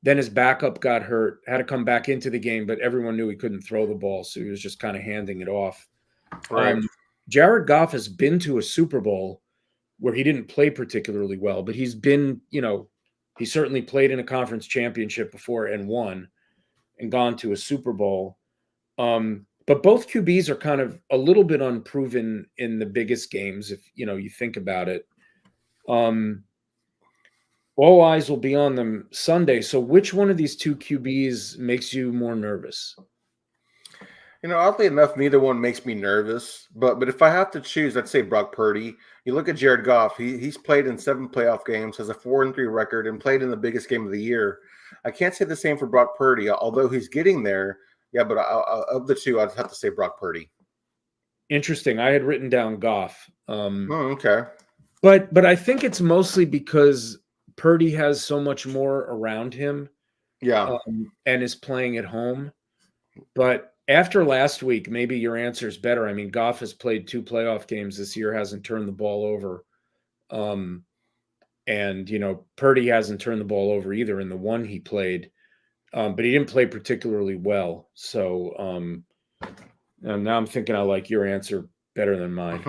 Then his backup got hurt, had to come back into the game, but everyone knew he couldn't throw the ball, so he was just kind of handing it off. Right. Jared Goff has been to a Super Bowl where he didn't play particularly well, but he's been, he certainly played in a conference championship before and won and gone to a Super Bowl. But both QBs are kind of a little bit unproven in the biggest games, if you think about it. All eyes will be on them Sunday. So which one of these two QBs makes you more nervous? Oddly enough, neither one makes me nervous. But if I have to choose, I'd say Brock Purdy. You look at Jared Goff. He's played in 7 playoff games, has a 4-3 record, and played in the biggest game of the year. I can't say the same for Brock Purdy, although he's getting there. Yeah, but of the two, I'd have to say Brock Purdy. Interesting. I had written down Goff. Okay. But I think it's mostly because Purdy has so much more around him. Yeah. And is playing at home. But after last week, maybe your answer is better. I mean, Goff has played 2 playoff games this year, hasn't turned the ball over. And, Purdy hasn't turned the ball over either in the one he played. But he didn't play particularly well. So now I'm thinking I like your answer better than mine.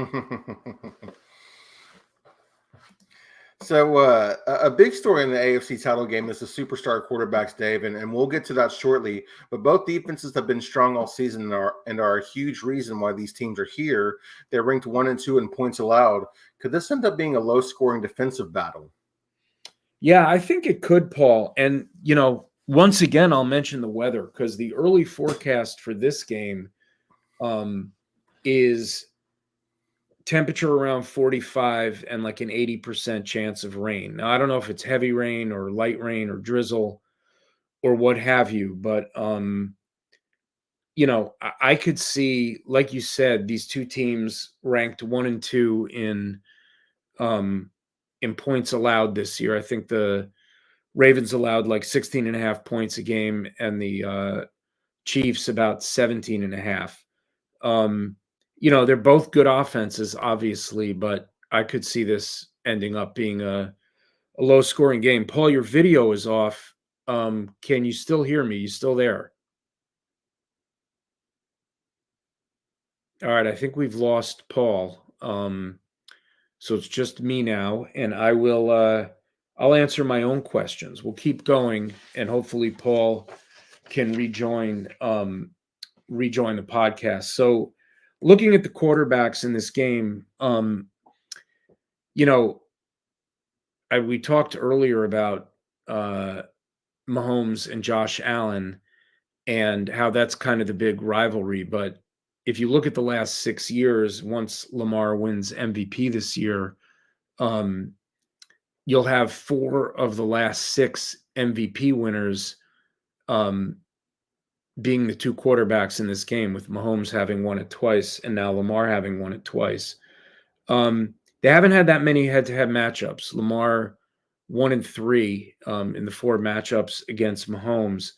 So a big story in the AFC title game is the superstar quarterbacks, Dave, and we'll get to that shortly. But both defenses have been strong all season and are a huge reason why these teams are here. They're ranked 1 and 2 in points allowed. Could this end up being a low-scoring defensive battle? Yeah, I think it could, Paul. And, once again, I'll mention the weather because the early forecast for this game is temperature around 45 and like an 80% chance of rain. Now, I don't know if it's heavy rain or light rain or drizzle or what have you, but, I could see, like you said, these two teams ranked 1 and 2 in points allowed this year. I think the Ravens allowed like 16.5 points a game and the Chiefs about 17.5. They're both good offenses, obviously, but I could see this ending up being a low-scoring game. Paul, your video is off. Can you still hear me? You still there? All right, I think we've lost Paul. So it's just me now, and I'll answer my own questions. We'll keep going, and hopefully Paul can rejoin the podcast. So looking at the quarterbacks in this game, we talked earlier about Mahomes and Josh Allen and how that's kind of the big rivalry. But if you look at the last 6 years, once Lamar wins MVP this year, you'll have 4 of the last 6 MVP winners being the 2 quarterbacks in this game, with Mahomes having won it twice and now Lamar having won it twice. They haven't had that many head-to-head matchups. Lamar 1 and 3 in the 4 matchups against Mahomes.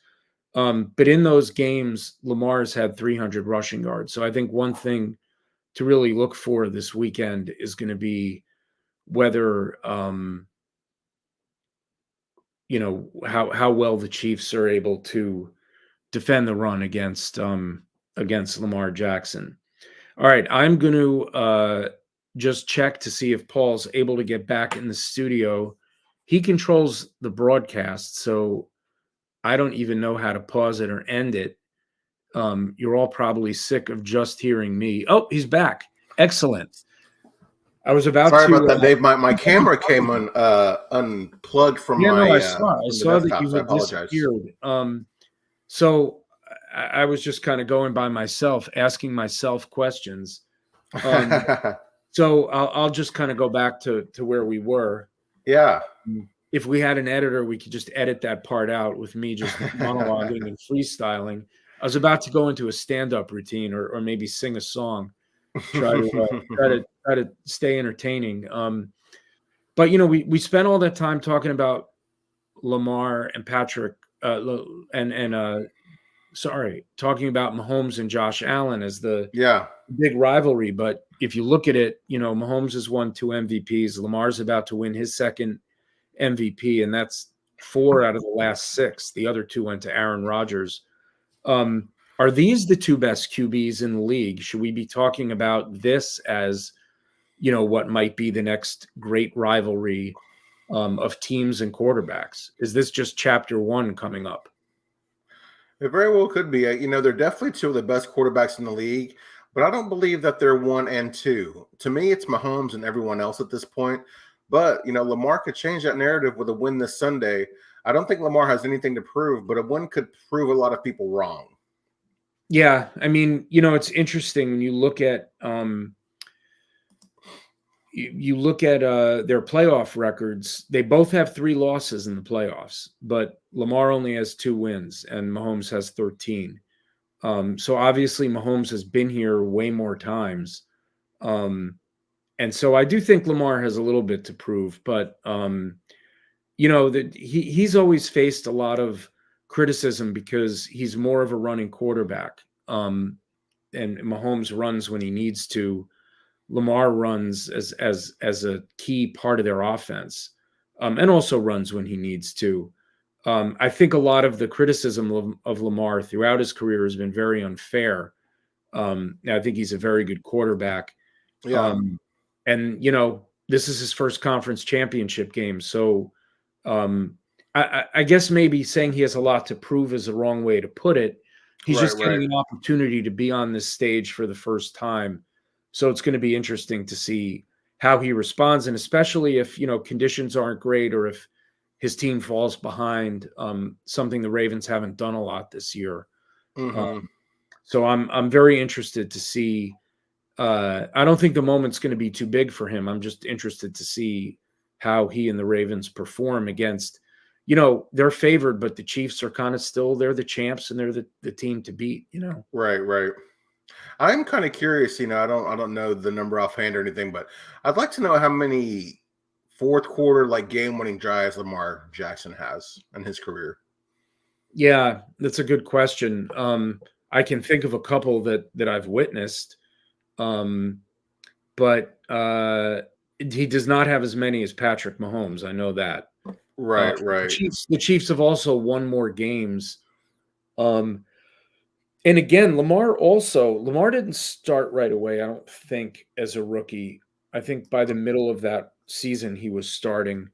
But in those games, Lamar's had 300 rushing yards. So I think one thing to really look for this weekend is going to be whether how well the Chiefs are able to defend the run against Lamar Jackson. All right, I'm going to just check to see if Paul's able to get back in the studio. He controls the broadcast, so I don't even know how to pause it or end it. You're all probably sick of just hearing me. Oh, he's back. Excellent. I was about Sorry about that, Dave. My camera came unplugged from my. I saw that you had disappeared. So I was just kind of going by myself, asking myself questions. So I'll just kind of go back to where we were. Yeah. If we had an editor, we could just edit that part out with me just monologuing and freestyling. I was about to go into a stand-up routine or maybe sing a song, try to stay entertaining. But we spent all that time talking about Lamar and Patrick, talking about Mahomes and Josh Allen as the big rivalry. But if you look at it, Mahomes has won 2 MVPs. Lamar's about to win his second MVP, and that's 4 out of the last 6. The other 2 went to Aaron Rodgers. Are these the 2 best QBs in the league? Should we be talking about this as, what might be the next great rivalry of teams and quarterbacks? Is this just chapter 1 coming up? It very well could be. They're definitely 2 of the best quarterbacks in the league, but I don't believe that they're 1 and 2. To me, it's Mahomes and everyone else at this point. But, Lamar could change that narrative with a win this Sunday. I don't think Lamar has anything to prove, but a win could prove a lot of people wrong. Yeah. I mean, it's interesting when you look at their playoff records. They both have 3 losses in the playoffs, but Lamar only has 2 wins and Mahomes has 13. So obviously Mahomes has been here way more times. And so I do think Lamar has a little bit to prove, but that he's always faced a lot of criticism because he's more of a running quarterback. And Mahomes runs when he needs to. Lamar runs as a key part of their offense, and also runs when he needs to. I think a lot of the criticism of Lamar throughout his career has been very unfair. I think he's a very good quarterback. Yeah. And this is his first conference championship game. So I guess maybe saying he has a lot to prove is the wrong way to put it. He's just getting an opportunity to be on this stage for the first time. So it's going to be interesting to see how he responds, and especially if, conditions aren't great or if his team falls behind, something the Ravens haven't done a lot this year. Mm-hmm. So I'm very interested to see. I don't think the moment's going to be too big for him. I'm just interested to see how he and the Ravens perform against, they're favored, but the Chiefs are kind of still, they're the champs and they're the team to beat, Right. I'm kind of curious, I don't know the number offhand or anything, but I'd like to know how many fourth quarter game-winning drives Lamar Jackson has in his career. Yeah, that's a good question. I can think of a couple that I've witnessed, but he does not have as many as Patrick Mahomes. I know that. Right. The Chiefs have also won more games. And again, Lamar didn't start right away, I don't think, as a rookie. I think by the middle of that season, he was starting.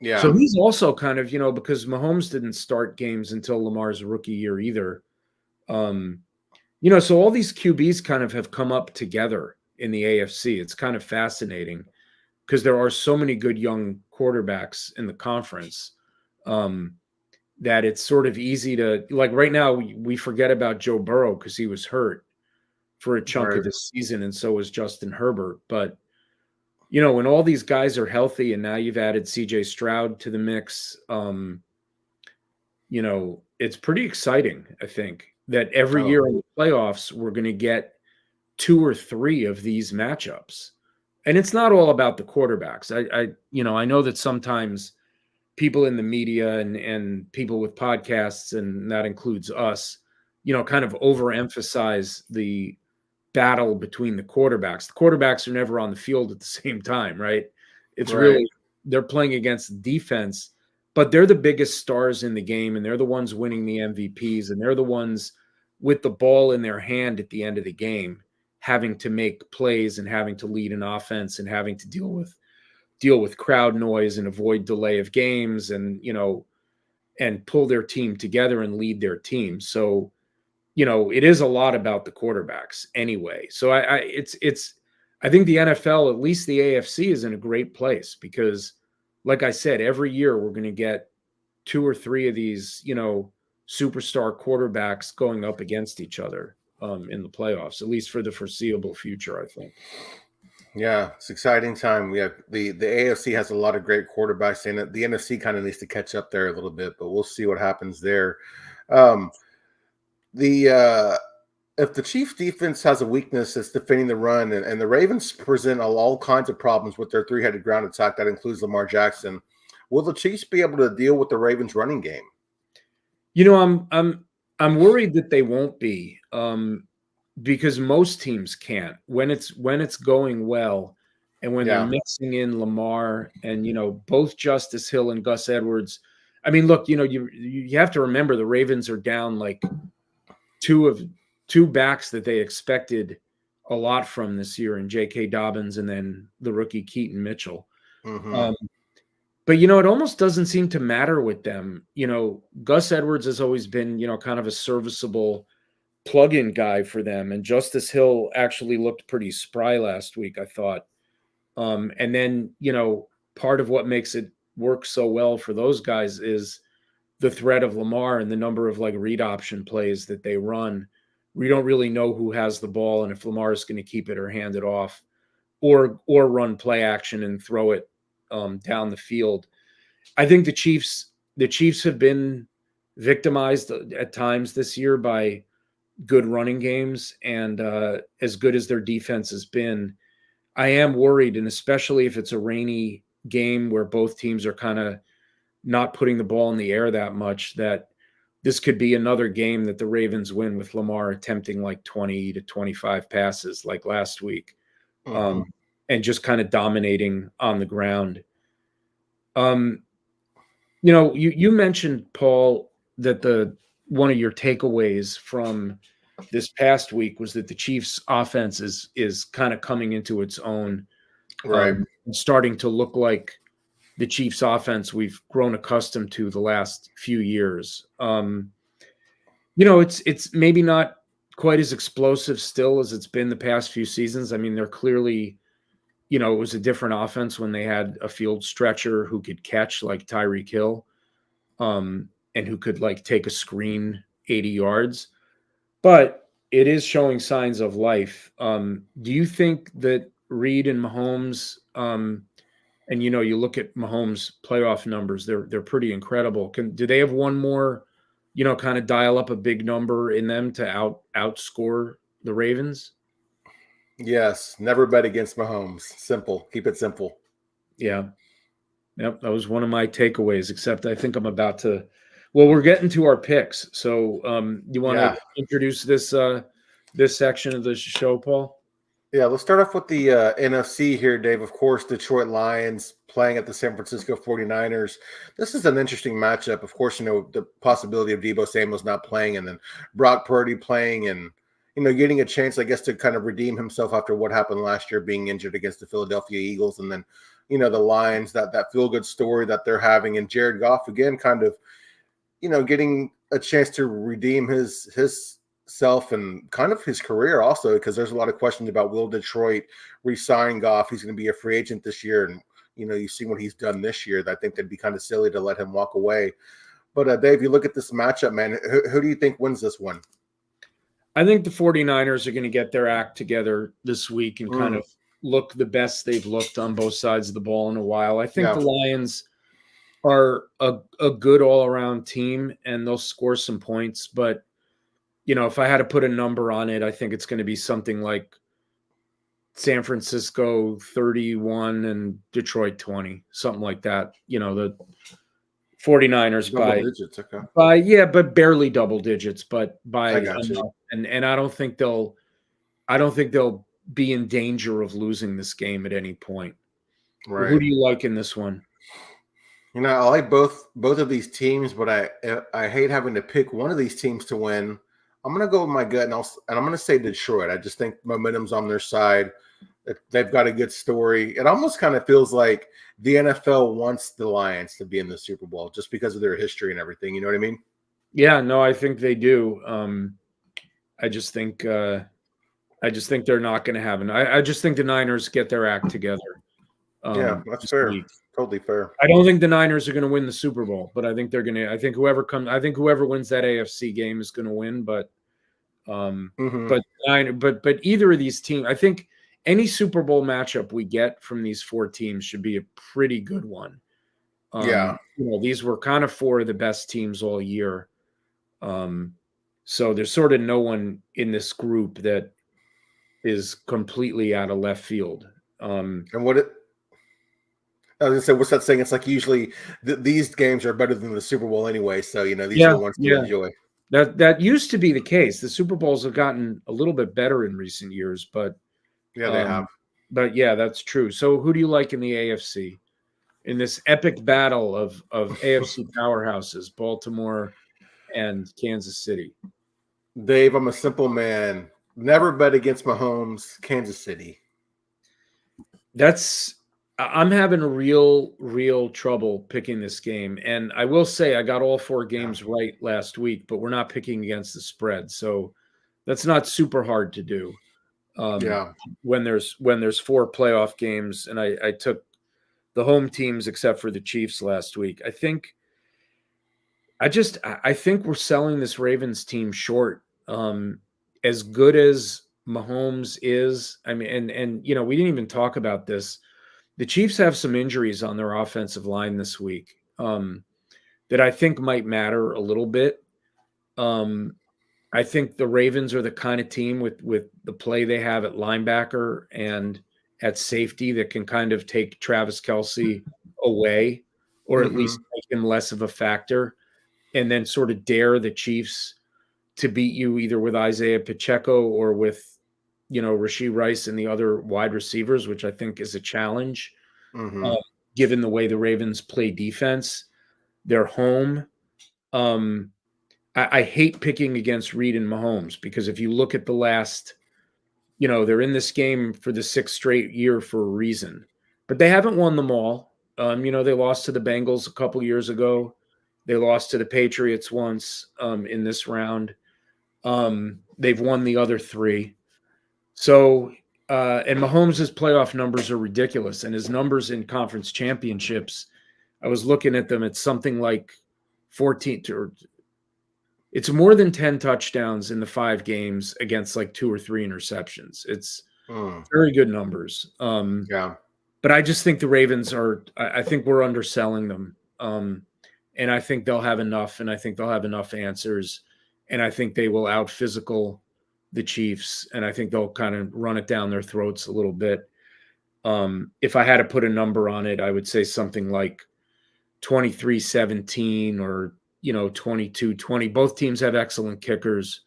Yeah. So he's also kind of, because Mahomes didn't start games until Lamar's rookie year either. So all these QBs kind of have come up together in the AFC. It's kind of fascinating because there are so many good young quarterbacks in the conference. That it's sort of easy to, right now, we forget about Joe Burrow because he was hurt for a chunk of the season, and so was Justin Herbert. But, when all these guys are healthy and now you've added CJ Stroud to the mix, it's pretty exciting, I think, that every year in the playoffs, we're going to get 2 or 3 of these matchups. And it's not all about the quarterbacks. I know that sometimes people in the media and people with podcasts, and that includes us, kind of overemphasize the battle between the quarterbacks. The quarterbacks are never on the field at the same time, right? It's really, they're playing against defense, but they're the biggest stars in the game, and they're the ones winning the MVPs, and they're the ones with the ball in their hand at the end of the game, having to make plays and having to lead an offense and having to deal with crowd noise and avoid delay of games and pull their team together and lead their team. So, it is a lot about the quarterbacks anyway. So I think the NFL, at least the AFC, is in a great place because, like I said, every year we're going to get 2 or 3 of these, superstar quarterbacks going up against each other in the playoffs, at least for the foreseeable future, I think. Yeah, it's an exciting time. We have the AFC has a lot of great quarterbacks in it. The NFC kind of needs to catch up there a little bit, but we'll see what happens there. In if the Chiefs defense has a weakness, it's defending the run, and the Ravens present all kinds of problems with their three-headed ground attack that includes Lamar Jackson. Will the Chiefs be able to deal with the Ravens running game? I'm worried that they won't be, because most teams can't when it's going well, and when they're mixing in Lamar and both Justice Hill and Gus Edwards. I mean, look, you have to remember the Ravens are down like two backs that they expected a lot from this year, in J.K. Dobbins and then the rookie Keaton Mitchell. Mm-hmm. But it almost doesn't seem to matter with them. Gus Edwards has always been kind of a serviceable plug-in guy for them, and Justice Hill actually looked pretty spry last week, I thought. And then part of what makes it work so well for those guys is the threat of Lamar and the number of like read option plays that they run. We don't really know who has the ball and if Lamar is going to keep it or hand it off, or run play action and throw it down the field. I think the Chiefs have been victimized at times this year by good running games, and as good as their defense has been, I am worried, and especially if it's a rainy game where both teams are kind of not putting the ball in the air that much, that this could be another game that the Ravens win with Lamar attempting like 20 to 25 passes like last week, and just kind of dominating on the ground. You mentioned, Paul, that one of your takeaways from this past week was that the Chiefs offense is kind of coming into its own, right? And starting to look like the Chiefs offense we've grown accustomed to the last few years. It's maybe not quite as explosive still as it's been the past few seasons. I mean, they're clearly, it was a different offense when they had a field stretcher who could catch like Tyreek Hill, and who could like take a screen 80 yards. But it is showing signs of life. Do you think that Reid and Mahomes, and you look at Mahomes' playoff numbers, they're pretty incredible. Do they have one more, kind of dial up a big number in them to outscore the Ravens? Yes, never bet against Mahomes. Simple. Keep it simple. Yeah. Yep, that was one of my takeaways, except I think I'm about to – well, we're getting to our picks. So you want to introduce this section of the show, Paul? Yeah, let's start off with the NFC here, Dave. Of course, Detroit Lions playing at the San Francisco 49ers. This is an interesting matchup. Of course, the possibility of Deebo Samuel's not playing, and then Brock Purdy playing, and getting a chance, I guess, to kind of redeem himself after what happened last year, being injured against the Philadelphia Eagles, and then the Lions, that feel-good story that they're having, and Jared Goff again kind of getting a chance to redeem his self and kind of his career also, because there's a lot of questions about, will Detroit re-sign Goff? He's going to be a free agent this year, and you see what he's done this year. I think that'd be kind of silly to let him walk away. But Dave, you look at this matchup, man, who do you think wins this one? I think the 49ers are going to get their act together this week and kind of look the best they've looked on both sides of the ball in a while. I think the Lions are a good all-around team, and they'll score some points. But, if I had to put a number on it, I think it's going to be something like San Francisco 31 and Detroit 20, something like that. The 49ers double digits, okay. But barely double digits, but by enough. And I don't think they'll be in danger of losing this game at any point. Right. Who do you like in this one? I like both of these teams, but I hate having to pick one of these teams to win. I'm going to go with my gut, and I'm going to say Detroit. I just think momentum's on their side. They've got a good story. It almost kind of feels like the NFL wants the Lions to be in the Super Bowl just because of their history and everything. You know what I mean? Yeah, no, I think they do. I just think they're not going to have I just think the Niners get their act together. Yeah, that's fair. Week. Totally fair. I don't think the Niners are going to win the Super Bowl, but I think they're going to. I think whoever wins that AFC game is going to win. But but either of these teams, I think any Super Bowl matchup we get from these four teams should be a pretty good one. Yeah, these were kind of four of the best teams all year. So there's sort of no one in this group that is completely out of left field. And I was gonna say, what's that saying? It's like usually these games are better than the Super Bowl anyway. So these are Yeah, the ones to yeah. enjoy. That used to be the case. The Super Bowls have gotten a little bit better in recent years, but Yeah, they have. yeah, that's true. So who do you like in the AFC in this epic battle of AFC powerhouses, Baltimore and Kansas City? Dave, I'm a simple man. Never bet against Mahomes, Kansas City. I'm having real trouble picking this game. And I will say I got all 4 games right last week, but we're not picking against the spread. So that's not super hard to do. When there's 4 playoff games, and I took the home teams except for the Chiefs last week. I think we're selling this Ravens team short. As good as Mahomes is, I mean, and we didn't even talk about this. The Chiefs have some injuries on their offensive line this week that I think might matter a little bit. I think the Ravens are the kind of team with the play they have at linebacker and at safety that can kind of take Travis Kelce away, or at least make him less of a factor, and then sort of dare the Chiefs to beat you either with Isaiah Pacheco or with, Rashee Rice and the other wide receivers, which I think is a challenge, given the way the Ravens play defense. They're home. I hate picking against Reid and Mahomes because if you look at the last, they're in this game for the 6th straight year for a reason, but they haven't won them all. They lost to the Bengals a couple years ago. They lost to the Patriots once in this round. They've won the other 3. So, and Mahomes' playoff numbers are ridiculous. And his numbers in conference championships, I was looking at them, it's something like 14 or it's more than 10 touchdowns in the 5 games against like 2 or 3 interceptions. It's very good numbers. But I just think the Ravens I think we're underselling them. And I think they'll have enough, and I think they'll have enough answers. And I think they will out physical the Chiefs, and I think they'll kind of run it down their throats a little bit. If I had to put a number on it, I would say something like 23-17 or 22-20. Both teams have excellent kickers,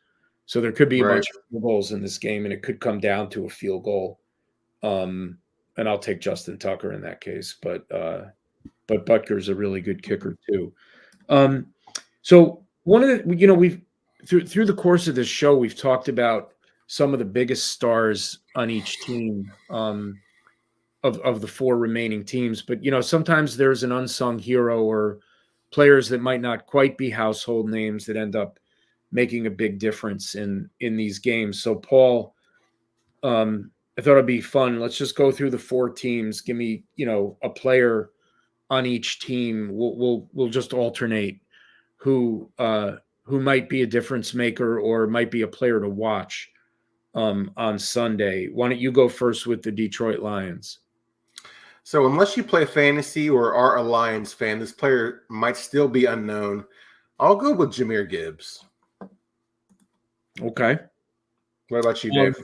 so there could be a bunch of field goals in this game, and it could come down to a field goal. And I'll take Justin Tucker in that case, but Butker's a really good kicker too. So one of the we've through the course of this show we've talked about some of the biggest stars on each team of the 4 remaining teams, but sometimes there's an unsung hero or players that might not quite be household names that end up making a big difference in these games. So Paul, I thought it'd be fun. Let's just go through the 4 teams. Give me, a player on each team. We'll just alternate who might be a difference maker or might be a player to watch on Sunday. Why don't you go first with the Detroit Lions? So unless you play fantasy or are a Lions fan, this player might still be unknown. I'll go with Jahmyr Gibbs. Okay. What about you, Dave?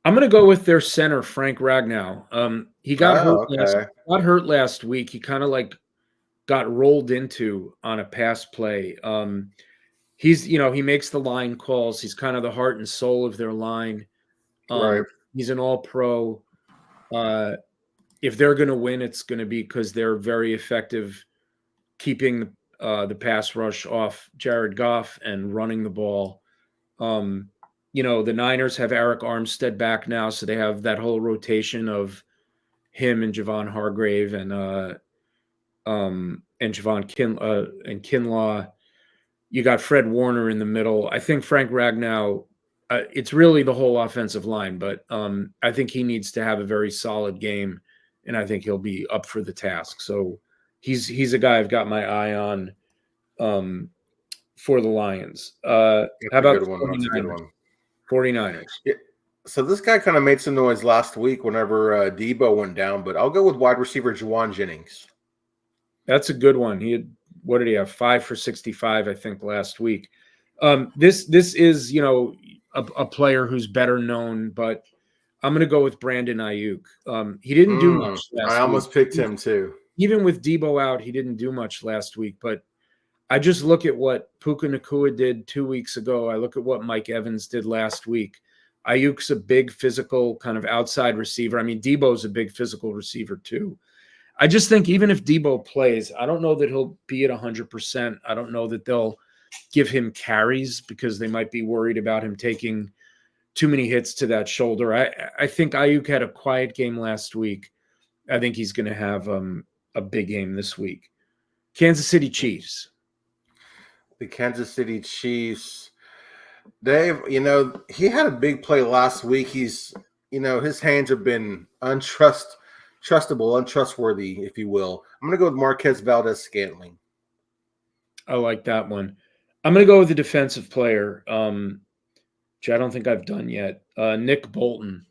I'm going to go with their center, Frank Ragnow. He got hurt last week. He kind of got rolled into on a pass play. He's, he makes the line calls. He's kind of the heart and soul of their line. He's an all-pro. If they're going to win, it's going to be because they're very effective keeping the pass rush off Jared Goff and running the ball. The Niners have Eric Armstead back now, so they have that whole rotation of him and Javon Hargrave and Javon Kinlaw. You got Fred Warner in the middle. I think Frank Ragnow, it's really the whole offensive line, but I think he needs to have a very solid game, and I think he'll be up for the task. So he's a guy I've got my eye on for the Lions. How about the 49ers? Yeah. So this guy kind of made some noise last week whenever Debo went down, but I'll go with wide receiver Juwan Jennings. That's a good one. What did he have? 5 for 65, I think, last week. This is, a player who's better known, but I'm going to go with Brandon Ayuk. He didn't do much I last almost week. picked him too. Even with Debo out, he didn't do much last week. But I just look at what Puka Nacua did 2 weeks ago. I look at what Mike Evans did last week. Ayuk's a big physical kind of outside receiver. I mean, Debo's a big physical receiver too. I just think even if Debo plays, I don't know that he'll be at 100%. I don't know that they'll give him carries because they might be worried about him taking too many hits to that shoulder. I think Ayuk had a quiet game last week. I think he's going to have a big game this week. Kansas City Chiefs. The Kansas City Chiefs. Dave, he had a big play last week. He's, his hands have been untrustworthy, if you will. I'm going to go with Marquez Valdez-Scantling. I like that one. I'm going to go with the defensive player, which I don't think I've done yet. Nick Bolton,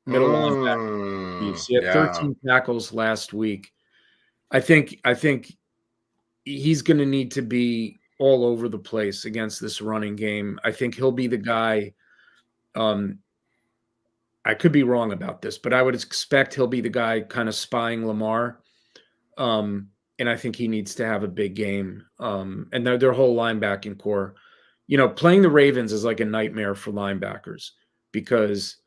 middle linebacker. He had 13 tackles last week. I think he's going to need to be all over the place against this running game. I think he'll be the guy. I could be wrong about this, but I would expect he'll be the guy kind of spying Lamar. And I think he needs to have a big game. And their whole linebacking core, playing the Ravens is like a nightmare for linebackers because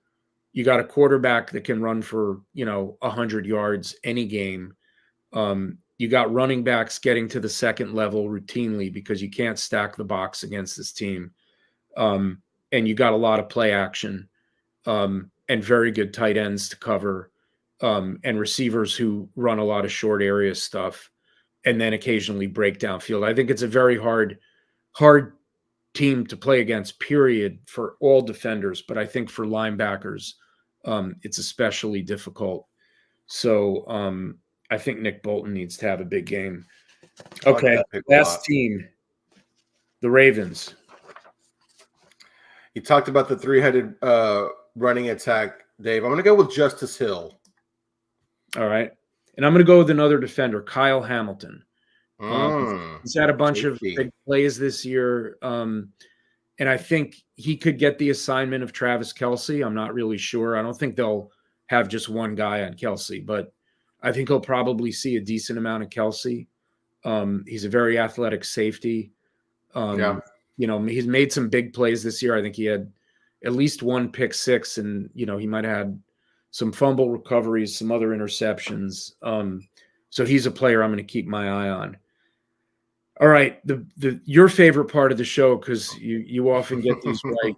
you got a quarterback that can run for, 100 yards any game. You got running backs getting to the second level routinely because you can't stack the box against this team. And you got a lot of play action and very good tight ends to cover and receivers who run a lot of short area stuff and then occasionally break downfield. I think it's a very hard team to play against, period, for all defenders. But I think for linebackers, it's especially difficult. So I think Nick Bolton needs to have a big game. Okay, last team, the Ravens. You talked about the three-headed running attack, Dave. I'm going to go with Justice Hill. All right. And I'm going to go with another defender, Kyle Hamilton. He's had a bunch of big plays this year. And I think he could get the assignment of Travis Kelce. I'm not really sure. I don't think they'll have just one guy on Kelce, but I think he'll probably see a decent amount of Kelce. He's a very athletic safety. He's made some big plays this year. I think he had at least one pick six, and he might have had some fumble recoveries, some other interceptions. So he's a player I'm going to keep my eye on. All right, your favorite part of the show, because you often get these right.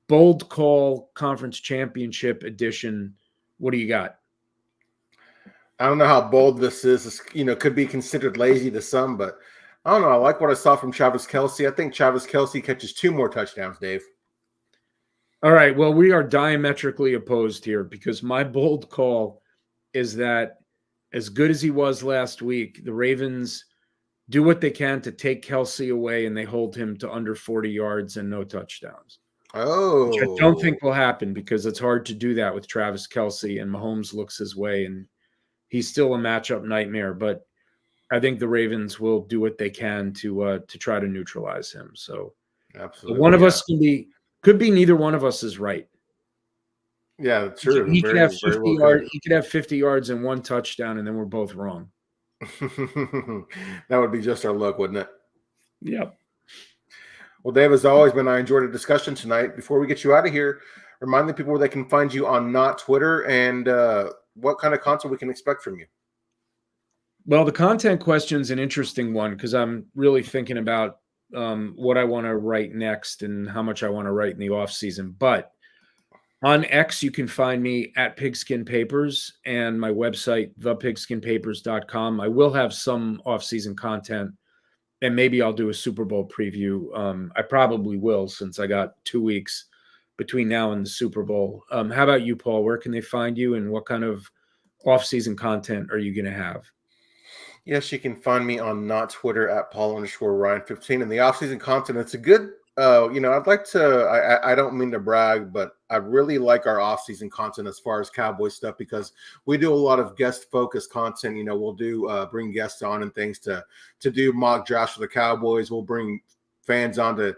Bold Call Conference Championship edition. What do you got? I don't know how bold this is. Could be considered lazy to some, but I don't know. I like what I saw from Travis Kelce. I think Travis Kelce catches 2 more touchdowns, Dave. All right. Well, we are diametrically opposed here because my bold call is that as good as he was last week, the Ravens do what they can to take Kelce away, and they hold him to under 40 yards and no touchdowns. Oh. Which I don't think will happen because it's hard to do that with Travis Kelce, and Mahomes looks his way, and he's still a matchup nightmare. But I think the Ravens will do what they can to try to neutralize him. So absolutely, one of us could be neither one of us is right. Yeah, true. He could have 50 yards. He could have 50 yards and 1 touchdown, and then we're both wrong. That would be just our luck, wouldn't it? Yep. Well, Dave, as always, I enjoyed the discussion tonight. Before we get you out of here, remind the people where they can find you on Not Twitter and what kind of content we can expect from you. Well, the content question is an interesting one because I'm really thinking about what I want to write next and how much I want to write in the off season. But on X, you can find me at Pigskin Papers and my website, thepigskinpapers.com. I will have some off-season content, and maybe I'll do a Super Bowl preview. I probably will since I got 2 weeks between now and the Super Bowl. How about you, Paul? Where can they find you, and what kind of off-season content are you going to have? Yes, you can find me on Not Twitter at Paul_Ryan15. And the off-season content, it's a good I'd like to, I don't mean to brag, but I really like our off-season content as far as Cowboy stuff because we do a lot of guest-focused content. We'll do bring guests on and things to do mock drafts for the Cowboys. We'll bring fans onto,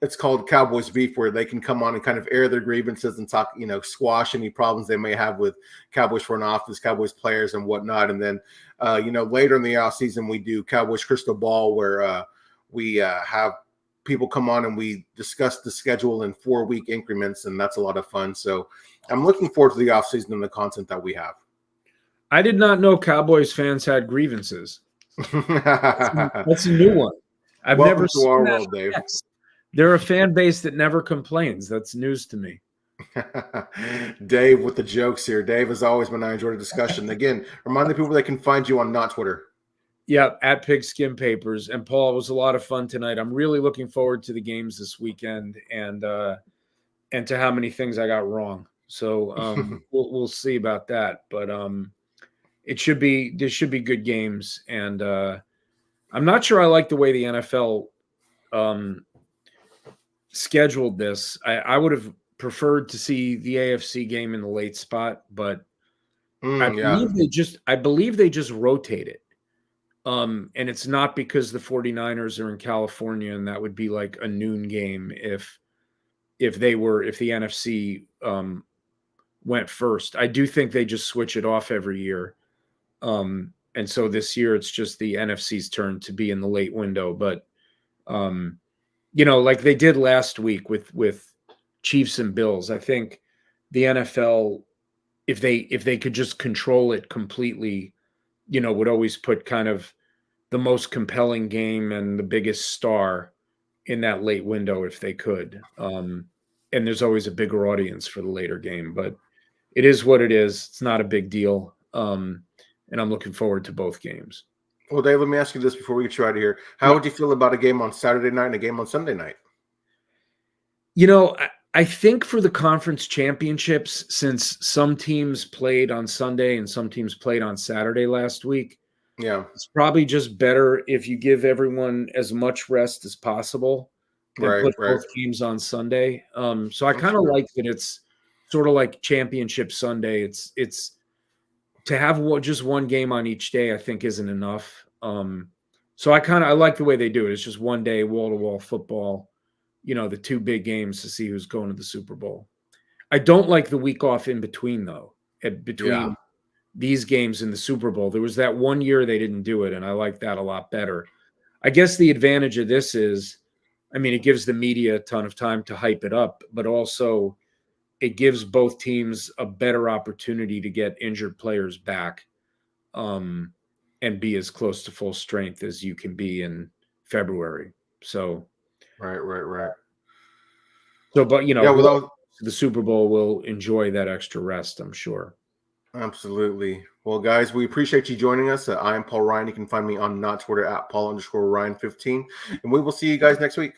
it's called Cowboys Beef, where they can come on and kind of air their grievances and talk, squash any problems they may have with Cowboys front office, Cowboys players, and whatnot. And then, later in the offseason, we do Cowboys Crystal Ball, where we have people come on and we discuss the schedule in 4-week increments, and that's a lot of fun. So I'm looking forward to the offseason and the content that we have. I did not know Cowboys fans had grievances. That's a new one. I've Welcome never to seen our that. world, Dave. They're a fan base that never complains. That's news to me. Dave with the jokes here. Dave, as always, when I enjoyed the discussion. Again, remind the people they can find you on not Twitter. Yeah, at PigskinPapers. And Paul, it was a lot of fun tonight. I'm really looking forward to the games this weekend and to how many things I got wrong. So we'll see about that. But there should be good games. And I'm not sure I like the way the NFL scheduled this. I would have preferred to see the AFC game in the late spot, but I believe they just rotate it. And it's not because the 49ers are in California and that would be like a noon game if the NFC went first. I do think they just switch it off every year. And so this year it's just the NFC's turn to be in the late window, but like they did last week with Chiefs and Bills. I think the NFL, if they could just control it completely, would always put kind of the most compelling game and the biggest star in that late window if they could. And there's always a bigger audience for the later game, but it is what it is. It's not a big deal. And I'm looking forward to both games. Well, Dave, let me ask you this before we get you out of here. How would you feel about a game on Saturday night and a game on Sunday night? I think for the conference championships, since some teams played on Sunday and some teams played on Saturday last week, it's probably just better if you give everyone as much rest as possible and put both games on Sunday. So I kind of like that it's sort of like championship Sunday. It's to have just one game on each day, I think isn't enough. So I like the way they do it. It's just one day, wall-to-wall football, the two big games to see who's going to the Super Bowl. I don't like the week off in between, though, between these games and the Super Bowl. There was that one year they didn't do it, and I like that a lot better. I guess the advantage of this is, it gives the media a ton of time to hype it up, but also it gives both teams a better opportunity to get injured players back and be as close to full strength as you can be in February. So, right. So, but the Super Bowl will enjoy that extra rest, I'm sure. Absolutely. Well, guys, we appreciate you joining us. I am Paul Ryan. You can find me on not Twitter at Paul_Ryan15, and we will see you guys next week.